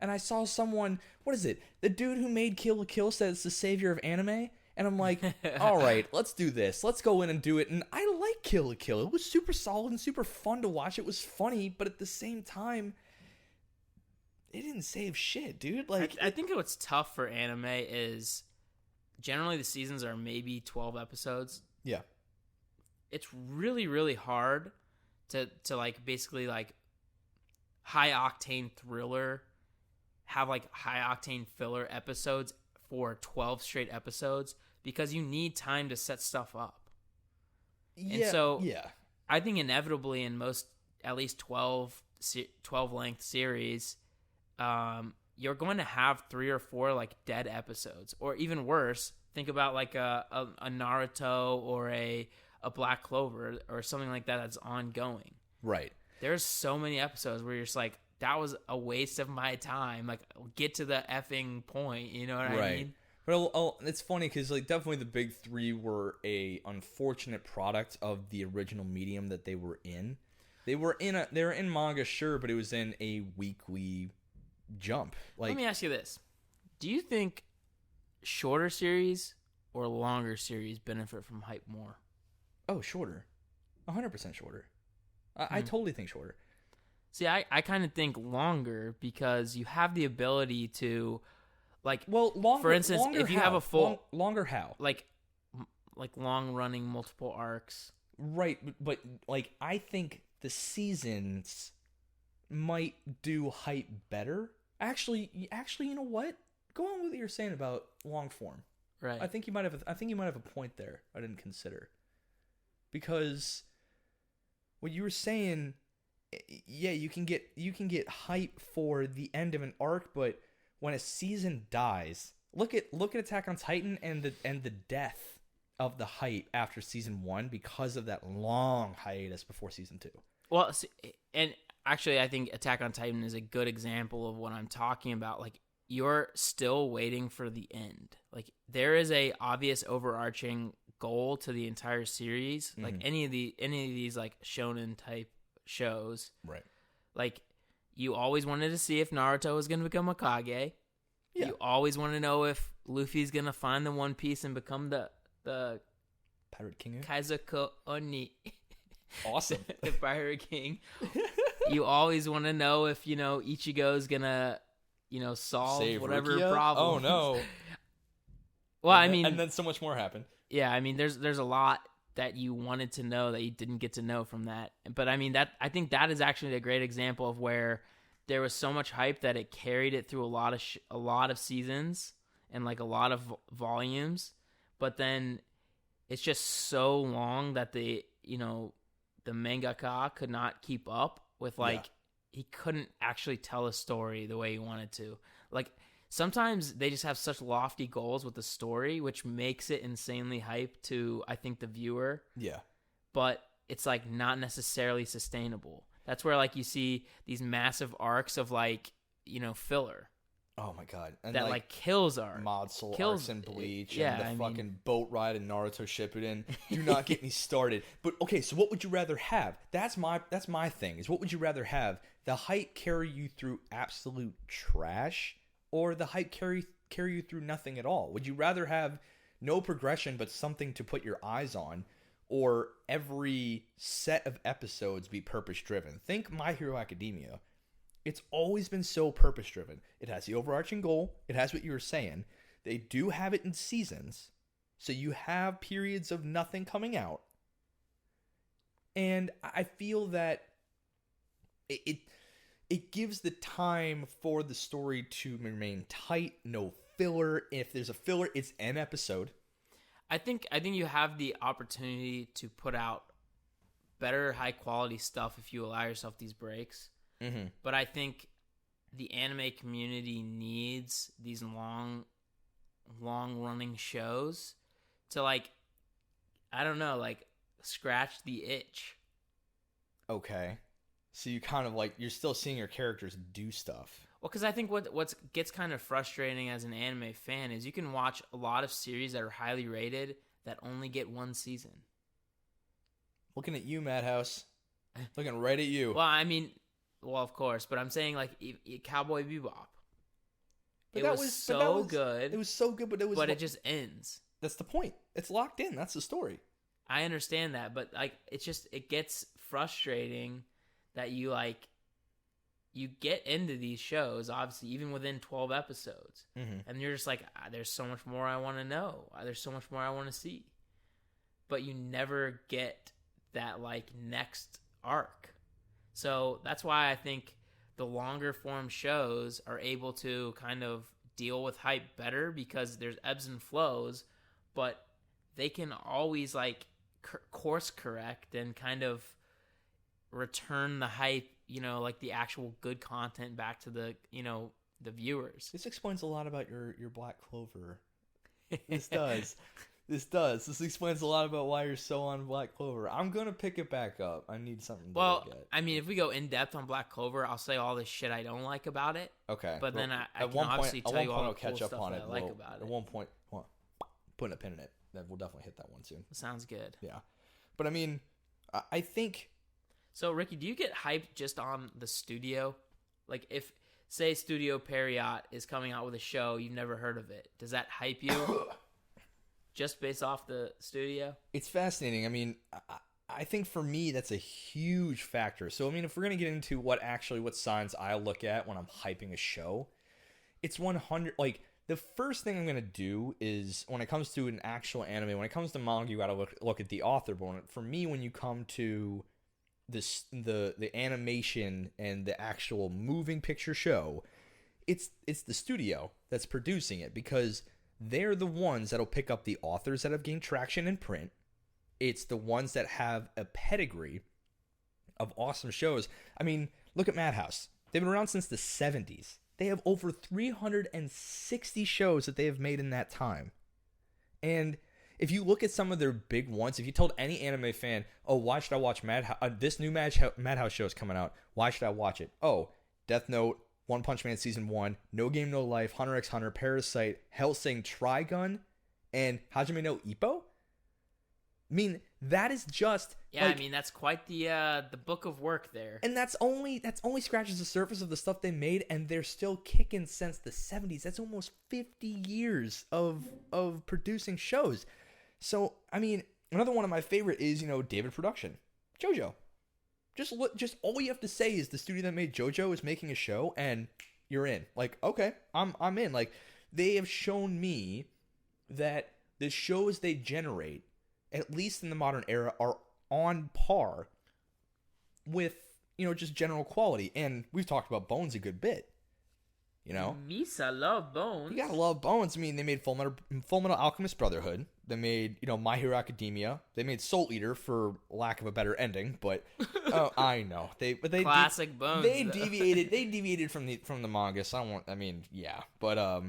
and I saw someone, what is it? The dude who made Kill la Kill said it's the savior of anime. And I'm like, all right, let's do this. Let's go in and do it. And I like Kill la Kill. It was super solid and super fun to watch. It was funny, but at the same time, it didn't save shit, dude. Like,
I think what's tough for anime is generally the seasons are maybe 12 episodes.
Yeah.
It's really, really hard to like, basically, like, high-octane thriller, have, like, high-octane filler episodes for 12 straight episodes, because you need time to set stuff up.
Yeah,
and so
yeah.
I think inevitably in most, at least 12 length series, you're going to have 3 or 4 like dead episodes, or even worse, think about like a Naruto or a Black Clover or something like that that's ongoing.
Right.
There's so many episodes where you're just like, that was a waste of my time. Like, get to the effing point. You know what I mean?
But it's funny because, like, definitely the big 3 were a unfortunate product of the original medium that they were in. They were in manga, sure, but it was in a weekly jump. Like,
let me ask you this: do you think shorter series or longer series benefit from hype more?
Oh, shorter, 100% shorter. I totally think shorter.
See, I kind of think longer because you have the ability to, like,
longer.
For instance, if you have a full
longer, how
like long running multiple arcs,
right? But like, I think the seasons might do hype better. Actually, you know what? Go on with what you're saying about long form.
Right.
I think you might have a point there I didn't consider. Because what you were saying, yeah, you can get hype for the end of an arc, but when a season dies, look at Attack on Titan and the death of the hype after season 1 because of that long hiatus before season 2.
Well, and actually, I think Attack on Titan is a good example of what I'm talking about. Like, you're still waiting for the end. Like, there is a obvious overarching goal to the entire series. Like any of these like shonen type shows,
right?
Like, you always wanted to see if Naruto was going to become a Kage.
Yeah.
You always want to know if Luffy's going to find the One Piece and become the
Pirate King.
Kaizoku Oni.
Awesome.
The Pirate King. You always want to know if, Ichigo's going to, solve
Save
whatever
Rukia?
problem.
Oh, no.
Well,
And then so much more happened.
Yeah, I mean, there's a lot that you wanted to know that you didn't get to know from that. But I mean, I think that is actually a great example of where there was so much hype that it carried it through a lot of seasons and like a lot of volumes. But then it's just so long that the mangaka could not keep up with he couldn't actually tell a story the way he wanted to. Like, sometimes they just have such lofty goals with the story, which makes it insanely hype to, I think, the viewer.
Yeah.
But it's like not necessarily sustainable. That's where like you see these massive arcs of filler.
Oh my god. And
that like kills art.
Mod Soul arcs in Bleach
yeah,
and the fucking boat ride in Naruto Shippuden. Do not get me started. But okay, so what would you rather have? That's my thing. Is what would you rather have? The hype carry you through absolute trash, or the hype carry you through nothing at all? Would you rather have no progression but something to put your eyes on, or every set of episodes be purpose driven? Think My Hero Academia. It's always been so purpose driven. It has the overarching goal. It has what you were saying. They do have it in seasons, so you have periods of nothing coming out. And I feel that it gives the time for the story to remain tight, no filler. If there's a filler, it's an episode.
I think you have the opportunity to put out better high quality stuff if you allow yourself these breaks.
Mm-hmm.
But I think the anime community needs these long running shows to scratch the itch.
Okay. So you kind of you're still seeing your characters do stuff.
Well, because I think what gets kind of frustrating as an anime fan is you can watch a lot of series that are highly rated that only get one season.
Looking at you, Madhouse. Looking right at you.
Well, I mean, of course, but I'm saying Cowboy Bebop. It was so good.
It was so good, but
it just ends.
That's the point. It's locked in. That's the story.
I understand that, but it gets frustrating that you get into these shows, obviously, even within 12 episodes.
Mm-hmm.
And you're just there's so much more I want to know. There's so much more I want to see. But you never get that, next arc. So that's why I think the longer form shows are able to kind of deal with hype better because there's ebbs and flows, but they can always, course correct and kind of return the hype, the actual good content back to the viewers.
This explains a lot about your Black Clover. This does. This explains a lot about why you're so on Black Clover. I'm going to pick it back up. I need something to look at.
I mean, if we go in depth on Black Clover, I'll say all the shit I don't like about it.
Okay.
But then I can obviously tell you all the cool stuff that I like about it.
At one point, putting a pin in it. We'll definitely hit that one soon.
Sounds good.
Yeah. But I mean, I think...
So, Ricky, do you get hyped just on the studio? If, say, Studio Perriott is coming out with a show, you've never heard of it. Does that hype you? Just based off the studio?
It's fascinating. I mean, I think for me, that's a huge factor. So, I mean, if we're going to get into what signs I look at when I'm hyping a show, it's 100... the first thing I'm going to do is, when it comes to an actual anime, when it comes to manga, you got to look at the author. But for me, when you come to the animation and the actual moving picture show, it's the studio that's producing it, because they're the ones that'll pick up the authors that have gained traction in print. It's the ones that have a pedigree of awesome shows. I mean, look at Madhouse. They've been around since the 70s. They have over 360 shows that they have made in that time. And if you look at some of their big ones, if you told any anime fan, oh, why should I watch Madhouse? This new Madhouse show is coming out. Why should I watch it? Oh, Death Note, One Punch Man Season 1, No Game No Life, Hunter x Hunter, Parasite, Hellsing Trigun, and Hajime no Ippo? I mean, that is just...
Yeah, I mean, that's quite the book of work there.
And that's only scratches the surface of the stuff they made, and they're still kicking since the 70s. That's almost 50 years of producing shows. So, I mean, another one of my favorite is, David Production. JoJo. Just all you have to say is the studio that made JoJo is making a show, and you're in. Like, okay, I'm in. Like, they have shown me that the shows they generate, at least in the modern era, are on par with, just general quality. And we've talked about Bones a good bit.
Misa love Bones.
You gotta love Bones. I mean, they made Full Metal Alchemist Brotherhood. They made, My Hero Academia. They made Soul Eater for lack of a better ending, but I know they
classic Bones.
They deviated from the manga. So but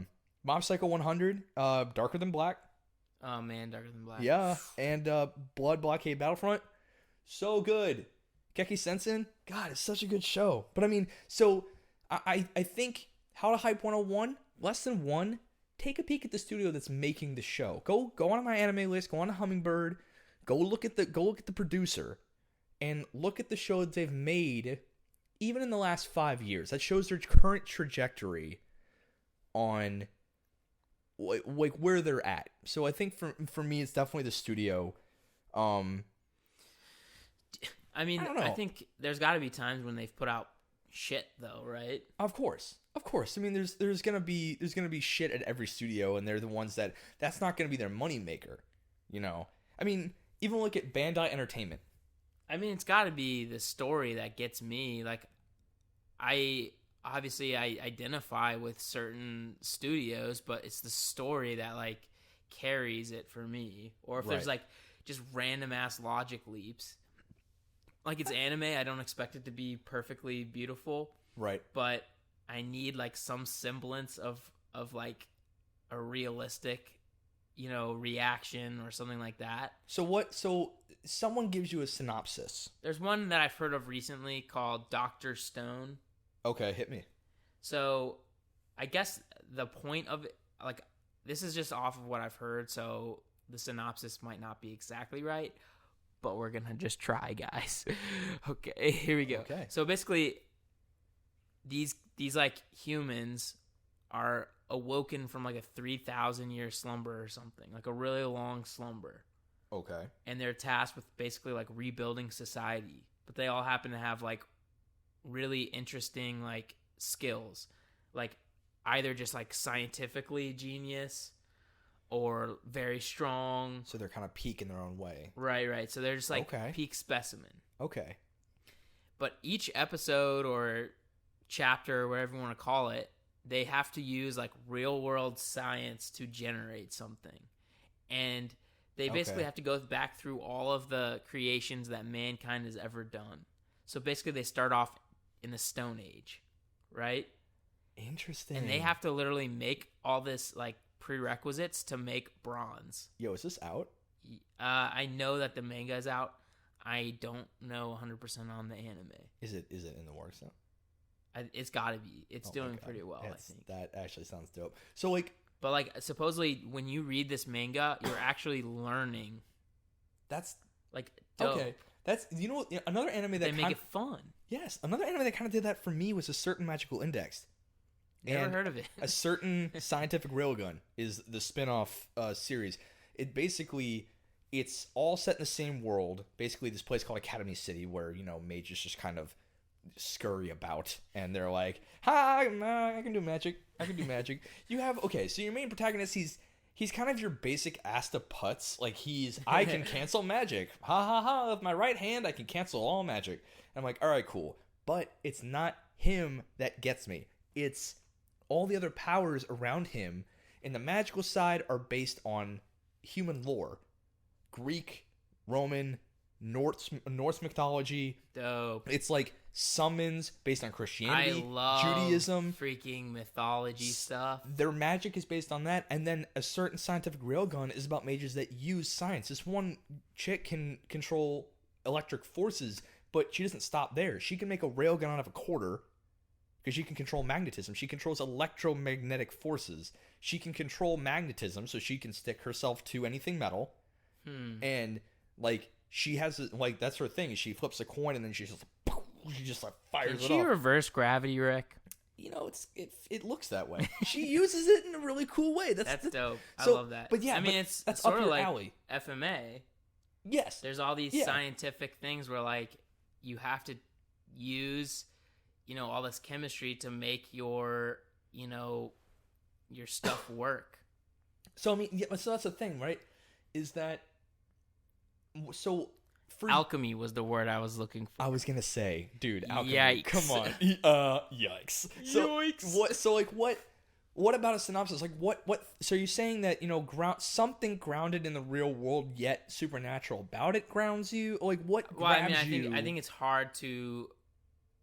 Mob Psycho 100, Darker Than Black.
Oh man, Darker Than Black.
Yeah, and Blood Blockade Battlefront. So good. Keki Sensen. God, it's such a good show. But I mean, so I think How to Hype 101, Lesson 1, take a peek at the studio that's making the show. Go on my anime list, go on to Hummingbird, go look at the producer, and look at the show that they've made even in the last 5 years. That shows their current trajectory on like where they're at. So I think for me it's definitely the studio.
I mean, I think there's got to be times when they've put out shit though, right?
Of course. I mean, there's gonna be shit at every studio, and they're the ones that's not gonna be their money maker. I mean, even look at Bandai Entertainment.
I mean, it's got to be the story that gets me. Like, I identify with certain studios, but it's the story that like carries it for me. Or if there's like just random ass logic leaps. Like, it's anime, I don't expect it to be perfectly beautiful. Right. But I need like some semblance of like a realistic, reaction or something like that.
So someone gives you a synopsis.
There's one that I've heard of recently called Dr. Stone.
Okay, hit me.
So I guess the point of it, like, this is just off of what I've heard, so the synopsis might not be exactly right, but we're going to just try, guys. Okay, here we go. Okay. So basically, these like humans are awoken from like a 3,000-year slumber or something, like a really long slumber. Okay. And they're tasked with basically like rebuilding society, but they all happen to have like really interesting like skills, like either just like scientifically genius or very strong.
So they're kind of peak in their own way.
Right. So they're just like peak specimen.
Okay.
But each episode or chapter, or whatever you want to call it, they have to use like real world science to generate something. And they basically have to go back through all of the creations that mankind has ever done. So basically they start off in the Stone Age, right?
Interesting.
And they have to literally make all this like prerequisites to make bronze.
Yo, is this out?
I know that the manga is out. I don't know 100% on the anime.
Is it in the works now?
It's got to be. It's doing pretty well, I think.
That actually sounds dope. So like,
but like supposedly when you read this manga, you're actually learning.
That's
like dope. Okay.
That's another anime that
they make it fun.
Yes, another anime that kind of did that for me was A Certain Magical Index.
Never heard of it.
A Certain Scientific Railgun is the spin-off series. It's all set in the same world. Basically, this place called Academy City, where mages just kind of scurry about, and they're like, "Hi, I can do magic. You have so your main protagonist, he's kind of your basic Asta Putz. Like I can cancel magic. Ha ha ha! With my right hand, I can cancel all magic. And I'm like, all right, cool. But it's not him that gets me. It's all the other powers around him. and the magical side are based on human lore, Greek, Roman, Norse mythology.
Dope.
It's like summons based on Christianity,
I love
Judaism,
freaking mythology stuff.
Their magic is based on that, and then a certain scientific railgun is about mages that use science. This one chick can control electric forces, but she doesn't stop there. She can make a railgun out of a quarter because she can control magnetism. She controls electromagnetic forces. She can control magnetism, so she can stick herself to anything metal. And like she has like that's her thing. Is she flips a coin and then she just like fires it off.
Can she reverse gravity, Rick?
You know, it looks that way. She uses it in a really cool way. That's
dope.
So,
I love that.
But yeah,
I mean, it's
that's
sort
up
of
your
like
alley.
FMA.
Yes.
There's all these scientific things where like you have to use, all this chemistry to make your stuff work.
So I mean, yeah, so that's the thing, right? Is that so? For
Alchemy was the word I was looking for.
I was gonna say, dude, alchemy.
Yikes.
Come on, yikes.
Yikes.
What? So like, what about a synopsis? Like, what? So you're saying that something grounded in the real world yet supernatural about it grounds you? Like, what?
Well, I
grabs
mean,
you?
I think it's hard to.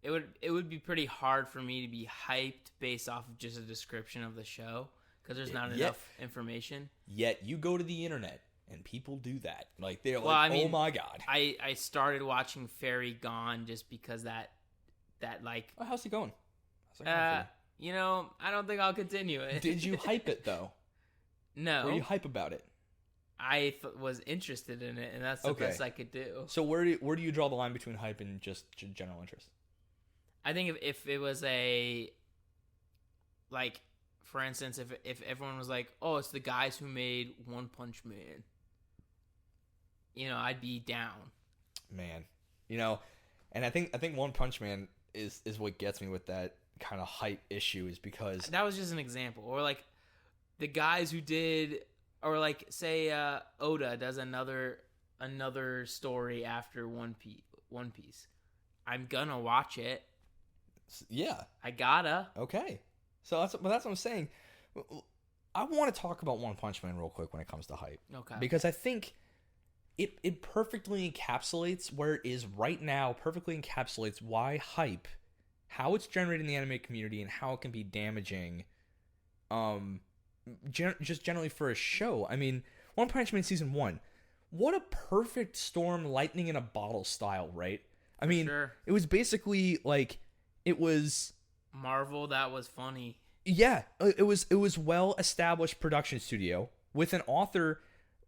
It would be pretty hard for me to be hyped based off of just a description of the show because there's not enough information.
Yet you go to the internet and people do that. Like they're
oh
my god.
I started watching Fairy Gone just because that like.
Oh, how's it going? I
don't think I'll continue it.
Did you hype it though?
No.
Were you hype about it?
I was interested in it, and that's the best I could do.
So where do you draw the line between hype and just general interest?
I think if it was like, for instance, if everyone was like, oh, it's the guys who made One Punch Man, I'd be down.
Man, and I think One Punch Man is what gets me with that kind of hype issue is because
that was just an example, or like the guys who did, or like say Oda does another story after One Piece. I'm gonna watch it.
Yeah,
I gotta.
Okay, so that's what I'm saying. I want to talk about One Punch Man real quick when it comes to hype.
Okay.
Because I think it perfectly encapsulates where it is right now. Perfectly encapsulates why hype, how it's generated in the anime community, and how it can be damaging. Just generally for a show. I mean, One Punch Man season 1. What a perfect storm, lightning in a bottle style, right? I mean, It was basically like. It was
Marvel. That was funny.
Yeah, it was well established production studio with an author,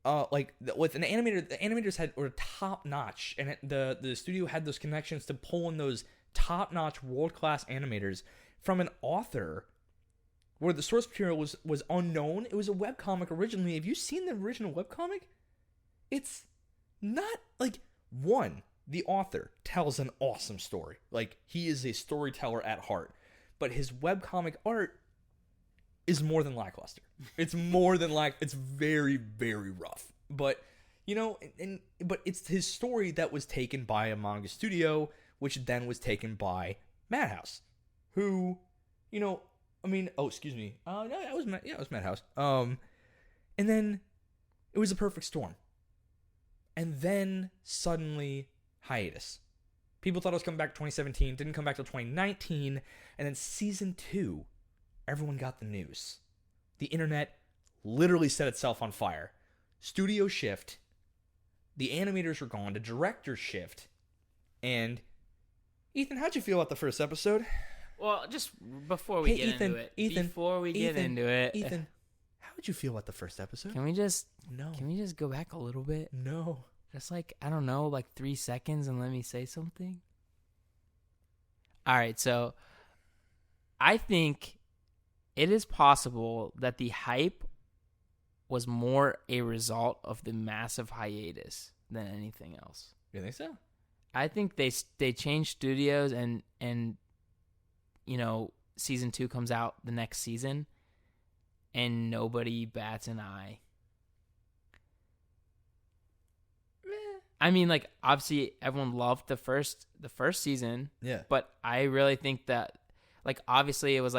with an animator. The animators were top notch, and the studio had those connections to pull in those top notch world class animators from an author, where the source material was unknown. It was a webcomic originally. Have you seen the original webcomic? It's not like the author tells an awesome story. Like, he is a storyteller at heart. But his webcomic art is more than lackluster. It's more than it's very, very rough. But, but it's his story that was taken by a manga studio, which then was taken by Madhouse. Who, excuse me. No, it was Madhouse. And then it was a perfect storm. And then suddenly hiatus. People thought it was coming back 2017, didn't come back till 2019, and then season 2, everyone got the news. The internet literally set itself on fire. Studio shift, the animators were gone, the director shift, and Ethan, how'd you feel about the first episode?
Well, just before we get into it, Ethan,
how'd you feel about the first episode?
Can we just go back a little bit?
No.
Just I don't know, 3 seconds and let me say something. All right, so I think it is possible that the hype was more a result of the massive hiatus than anything else.
You think so?
I think they changed studios and season 2 comes out the next season and nobody bats an eye. I mean, obviously everyone loved the first season.
Yeah.
But I really think that, obviously it was,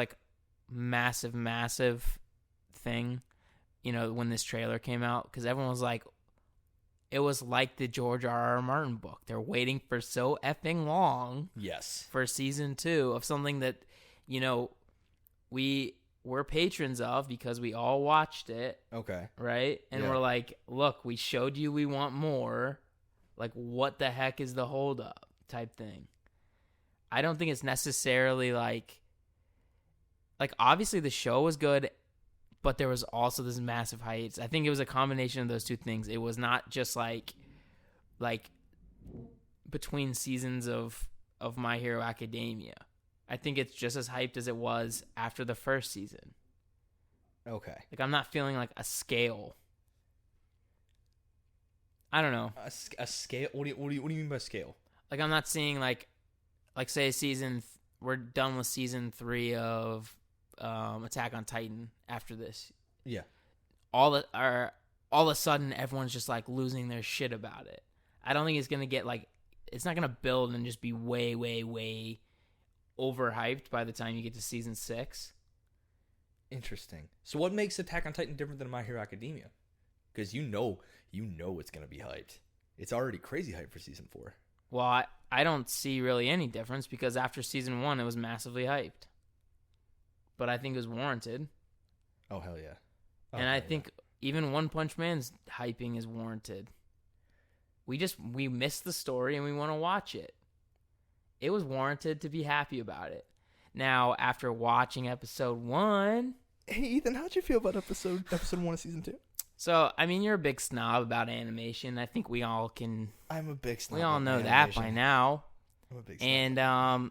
massive thing, when this trailer came out, because everyone was like, it was like the George R.R. Martin book. They're waiting for so effing long.
Yes.
For season 2 of something that, we were patrons of because we all watched it.
Okay.
Right? And we're like, look, we showed you we want more. Like, what the heck is the holdup type thing? I don't think it's necessarily like obviously the show was good, but there was also this massive hiatus. I think it was a combination of those two things. It was not just like between seasons of My Hero Academia. I think it's just as hyped as it was after the first season.
Okay.
Like, I'm not feeling like a scale. I don't know.
A scale? What do you mean by scale?
Like, I'm not seeing like say we're done with season 3 of Attack on Titan after this.
Yeah.
All of a sudden everyone's just like losing their shit about it. I don't think it's gonna get it's not gonna build and just be way, way, way overhyped by the time you get to season 6.
Interesting. So what makes Attack on Titan different than My Hero Academia? Because you know it's gonna be hyped. It's already crazy hyped for season 4.
Well, I don't see really any difference because after season 1 it was massively hyped. But I think it was warranted.
Oh, hell yeah.
And I think even One Punch Man's hyping is warranted. We missed the story and we want to watch it. It was warranted to be happy about it. Now, after watching episode 1...
Hey, Ethan, how'd you feel about episode 1 of season 2?
So, I mean, you're a big snob about animation. I think we all can...
I'm a big snob.
We all know that by now.
I'm a big snob.
And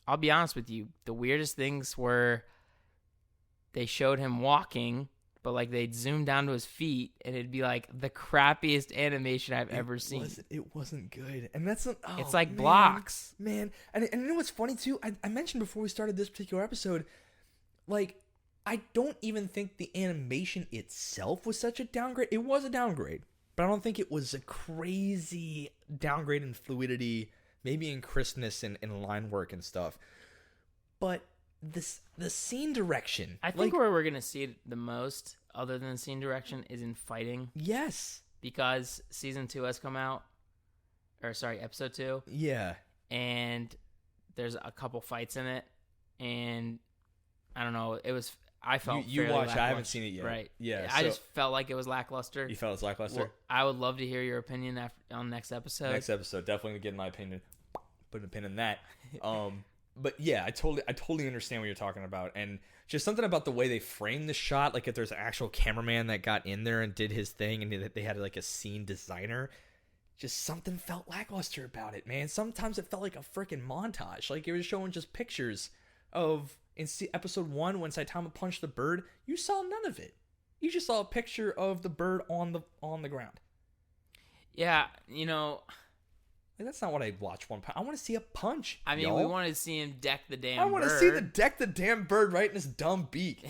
I'll be honest with you. The weirdest things were they showed him walking, but they'd zoom down to his feet, and it'd be the crappiest animation I've ever seen.
It wasn't good. And that's...
it's like blocks.
Man. And you know what's funny, too? I mentioned before we started this particular episode, I don't even think the animation itself was such a downgrade. It was a downgrade, but I don't think it was a crazy downgrade in fluidity, maybe in crispness and line work and stuff. But the scene direction.
I think where we're going to see it the most, other than scene direction, is in fighting.
Yes.
Because season 2 has come out. Or, sorry, episode 2.
Yeah.
And there's a couple fights in it. And, I don't know, it was... I felt
you
fairly
watched.
lackluster.
I haven't seen it yet.
Right.
Yeah.
I just felt like it was lackluster.
You felt it was lackluster?
Well, I would love to hear your opinion on next episode.
Next episode, definitely gonna get my opinion. Put a pin in that. But yeah, I totally understand what you're talking about, and just something about the way they framed the shot. Like if there's an actual cameraman that got in there and did his thing, and they had a scene designer. Just something felt lackluster about it, man. Sometimes it felt like a freaking montage. Like it was showing just pictures of. In episode 1, when Saitama punched the bird, you saw none of it. You just saw a picture of the bird on the ground.
Yeah,
that's not what I'd watch one. I want to see a punch.
I mean,
y'all.
we want to see him deck the damn bird.
I want to see the damn bird right in his dumb beak.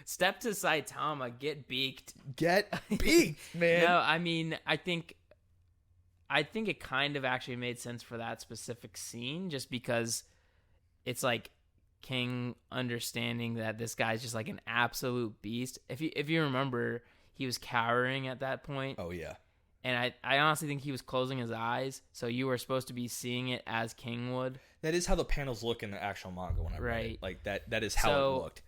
Step to Saitama, get beaked.
Get beaked, man.
No, I mean, I think it kind of actually made sense for that specific scene, just because it's King understanding that this guy's just an absolute beast. If you remember, he was cowering at that point.
Oh yeah.
And I honestly think he was closing his eyes, so you were supposed to be seeing it as King would.
That is how the panels look in the actual manga when I read it. That is how it looked.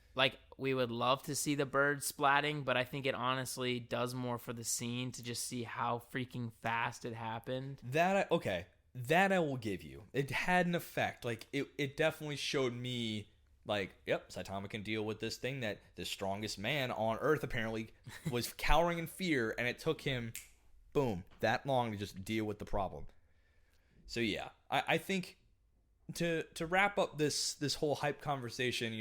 We would love to see the bird splatting, but I think it honestly does more for the scene to just see how freaking fast it happened.
That I will give you. It had an effect. It definitely showed me, yep, Saitama can deal with this thing that the strongest man on Earth apparently was cowering in fear, and it took him, boom, that long to just deal with the problem. So yeah, I think to wrap up this whole hype conversation,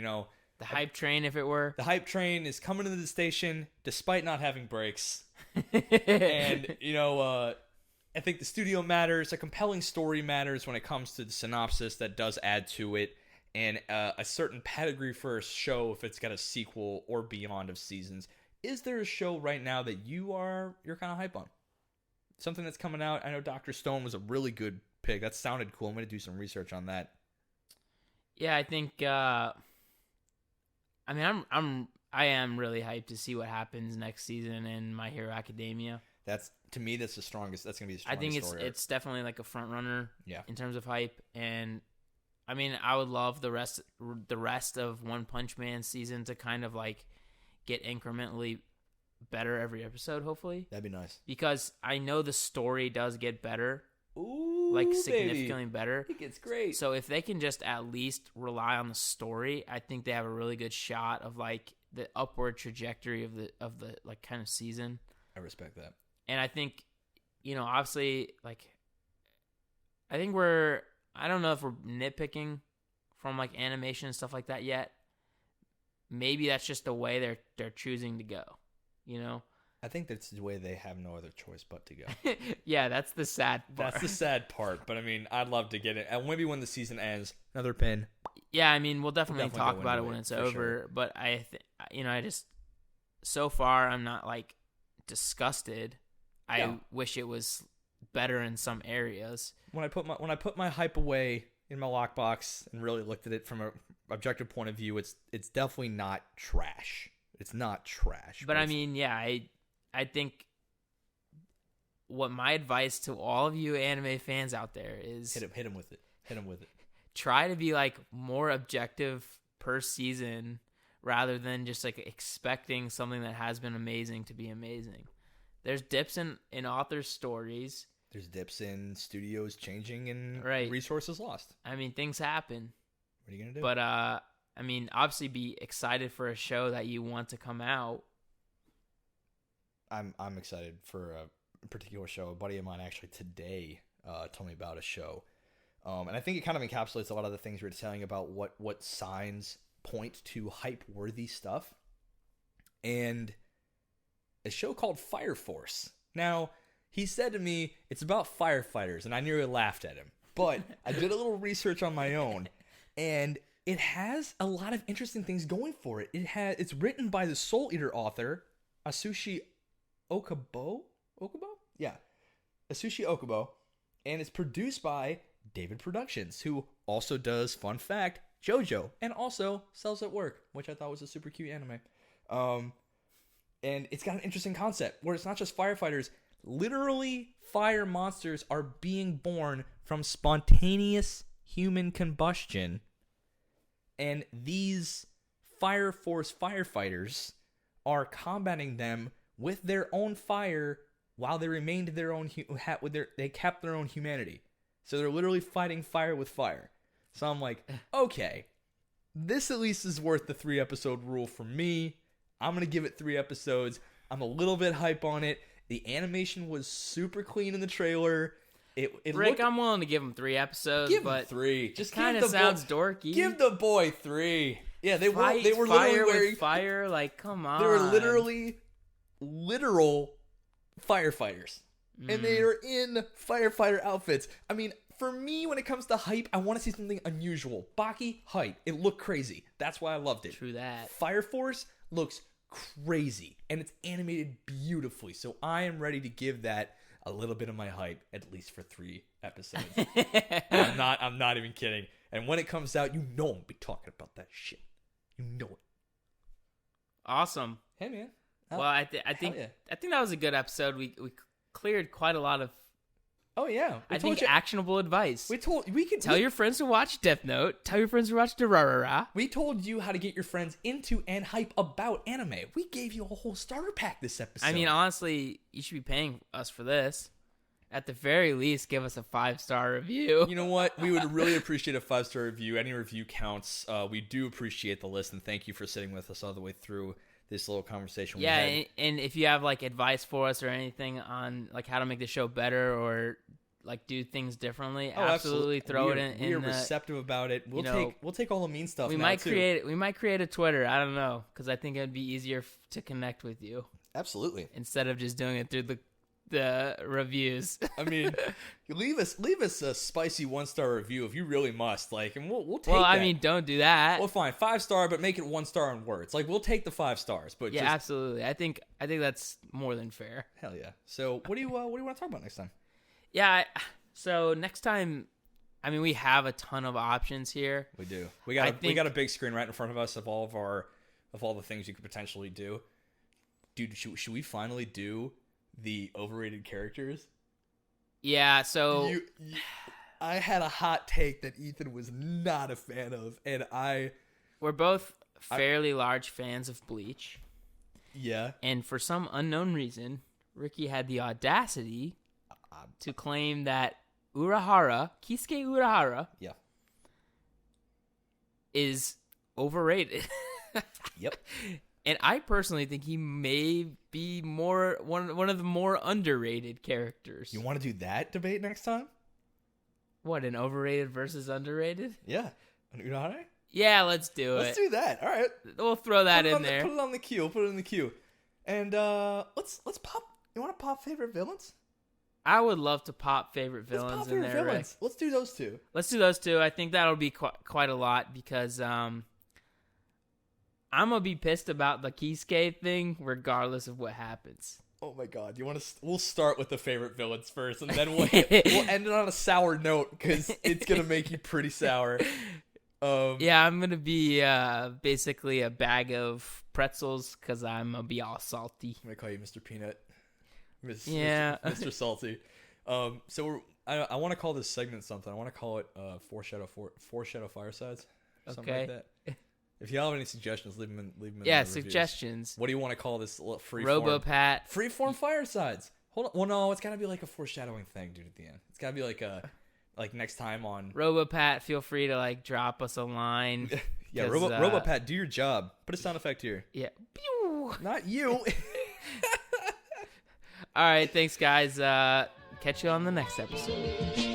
the hype train, if it were.
The hype train is coming into the station despite not having brakes. And, I think the studio matters. A compelling story matters when it comes to the synopsis that does add to it, and a certain pedigree for a show if it's got a sequel or beyond of seasons. Is there a show right now that you're kind of hype on? Something that's coming out. I know Dr. Stone was a really good pick. That sounded cool. I'm going to do some research on that.
Yeah, I think. I I am really hyped to see what happens next season in My Hero Academia.
That's to me that's the strongest. That's gonna be the
I
strongest.
think it's definitely like a front runner.
Yeah.
In terms of hype, and I mean I would love the rest of One Punch Man season to kind of like get incrementally better every episode. Hopefully
That'd be nice
because I know the story does get better.
Ooh,
like significantly
baby.
better.
It gets great.
So if they can just at least rely on the story, I think they have a really good shot of like the upward trajectory of the like kind of season.
I respect that.
And I think, obviously, like, I think I don't know if we're nitpicking from like animation and stuff like that yet. Maybe that's just the way they're choosing to go,
I think that's the way they have no other choice but to go.
Yeah, that's the sad part.
That's the sad part. But I mean, I'd love to get it. And maybe when the season ends, another pin.
Yeah, I mean, we'll definitely
go
talk about it
into
when
it,
it's
for
over.
sure.
But I just so far I'm not like disgusted. I
Yeah.
wish it was better in some areas.
When I put my hype away in my lockbox and really looked at it from an objective point of view, it's definitely not trash. It's not trash.
But I mean, yeah, I think what my advice to all of you anime fans out there is
hit him with it. Hit him with it.
Try to be like more objective per season rather than just like expecting something that has been amazing to be amazing. There's dips in authors' stories.
There's dips in studios changing and
Right.
resources lost.
I mean, things happen.
What are you gonna do?
But I mean, obviously be excited for a show that you want to come out.
I'm excited for a particular show. A buddy of mine actually today told me about a show, and I think it kind of encapsulates a lot of the things we were telling about what signs point to hype-worthy stuff. And a show called Fire Force. Now, he said to me, it's about firefighters, and I nearly laughed at him. But I did a little research on my own, and it has a lot of interesting things going for it. It's written by the Soul Eater author, Asushi Okubo? Yeah. Asushi Okubo. And it's produced by David Productions, who also does, fun fact, JoJo, and also Cells at Work, which I thought was a super cute anime. And it's got an interesting concept where it's not just firefighters. Literally, fire monsters are being born from spontaneous human combustion. And these Fire Force firefighters are combating them with their own fire while they remained their own they kept their own humanity. So they're literally fighting fire with fire. So I'm like, okay, this at least is worth the 3-episode rule for me. I'm going to give it 3 episodes. I'm a little bit hype on it. The animation was super clean in the trailer. It
Rick, I'm willing to give him 3 episodes,
give
but
him 3. Just
kind of sounds dorky.
Give the boy 3. Yeah, they were
fire
literally wearing
with fire. Like, come on.
They were literally literal firefighters, and they are in firefighter outfits. I mean, for me, when it comes to hype, I want to see something unusual. Baki, hype. It looked crazy. That's why I loved it.
True that.
Fire Force looks crazy, and it's animated beautifully. So I am ready to give that a little bit of my hype, at least for 3 episodes. I'm not even kidding. And when it comes out, I'm gonna be talking about that shit. You know it.
Awesome.
Hey, man.
Well, I think
yeah.
I think that was a good episode. We cleared quite a lot of
Oh yeah,
I think actionable advice.
we could
Tell your friends to watch Death Note. Tell your friends to watch Durarara.
We told you how to get your friends into and hype about anime. We gave you a whole starter pack this episode.
I mean, honestly, you should be paying us for this. At the very least, give us a 5-star review.
You know what? We would really appreciate a 5-star review. Any review counts. We do appreciate the list, and thank you for sitting with us all the way through this little conversation.
Yeah,
we had.
and if you have like advice for us or anything on like how to make the show better or like do things differently, absolutely throw it in.
We are receptive about it. We'll take all the mean stuff.
We might create a Twitter. I don't know, because I think it'd be easier to connect with you.
Absolutely.
Instead of just doing it through the reviews.
I mean, leave us a spicy 1-star review if you really must. Like, and we'll take.
Well,
that.
I mean, don't do that.
Well, fine, 5-star, but make it 1-star in words. Like, we'll take the 5 stars, but
yeah,
just,
absolutely. I think that's more than fair.
hell yeah. So, what do you want to talk about next time?
Yeah. So next time, I mean, we have a ton of options here.
We do. We got a big screen right in front of us of all of our of all the things you could potentially do. Dude, should we finally do the overrated characters?
Yeah, so
I had a hot take that Ethan was not a fan of, and
we're both fairly large fans of Bleach.
Yeah.
And for some unknown reason, Ricky had the audacity to claim that Kisuke Urahara,
yeah,
is overrated.
Yep.
And I personally think he may be one of the more underrated characters.
You want to do that debate next time?
What, an overrated versus underrated?
Yeah. Urahara?
Yeah, let's do it.
Let's do that. All right.
We'll throw that in there.
Put it on the queue. Put it in the queue. And let's pop. You want to pop favorite villains?
I would love to pop favorite villains
Let's pop
in
favorite
there.
villains.
Rick.
Let's do those two.
Let's do those two. I think that'll be quite a lot because I'm gonna be pissed about the Kisuke thing regardless of what happens.
Oh my god! You want to? We'll start with the favorite villains first, and then we'll end it on a sour note because it's gonna make you pretty sour.
Yeah, I'm gonna be basically a bag of pretzels because I'm gonna be all salty.
I'm gonna call you Mr. Peanut. Mr. Salty. So I want to call this segment something. I want to call it Foreshadow Firesides. Something like that. If you have any suggestions, leave them in the reviews.
Suggestions.
What do you want to call this freeform? Freeform Firesides. Hold on. Well, no, it's got to be like a foreshadowing thing, dude, at the end. It's got to be like next time on...
Robopat, feel free to drop us a line.
Yeah, Robopat, do your job. Put a sound effect here.
Yeah.
Not you.
All right, thanks, guys. Catch you on the next episode.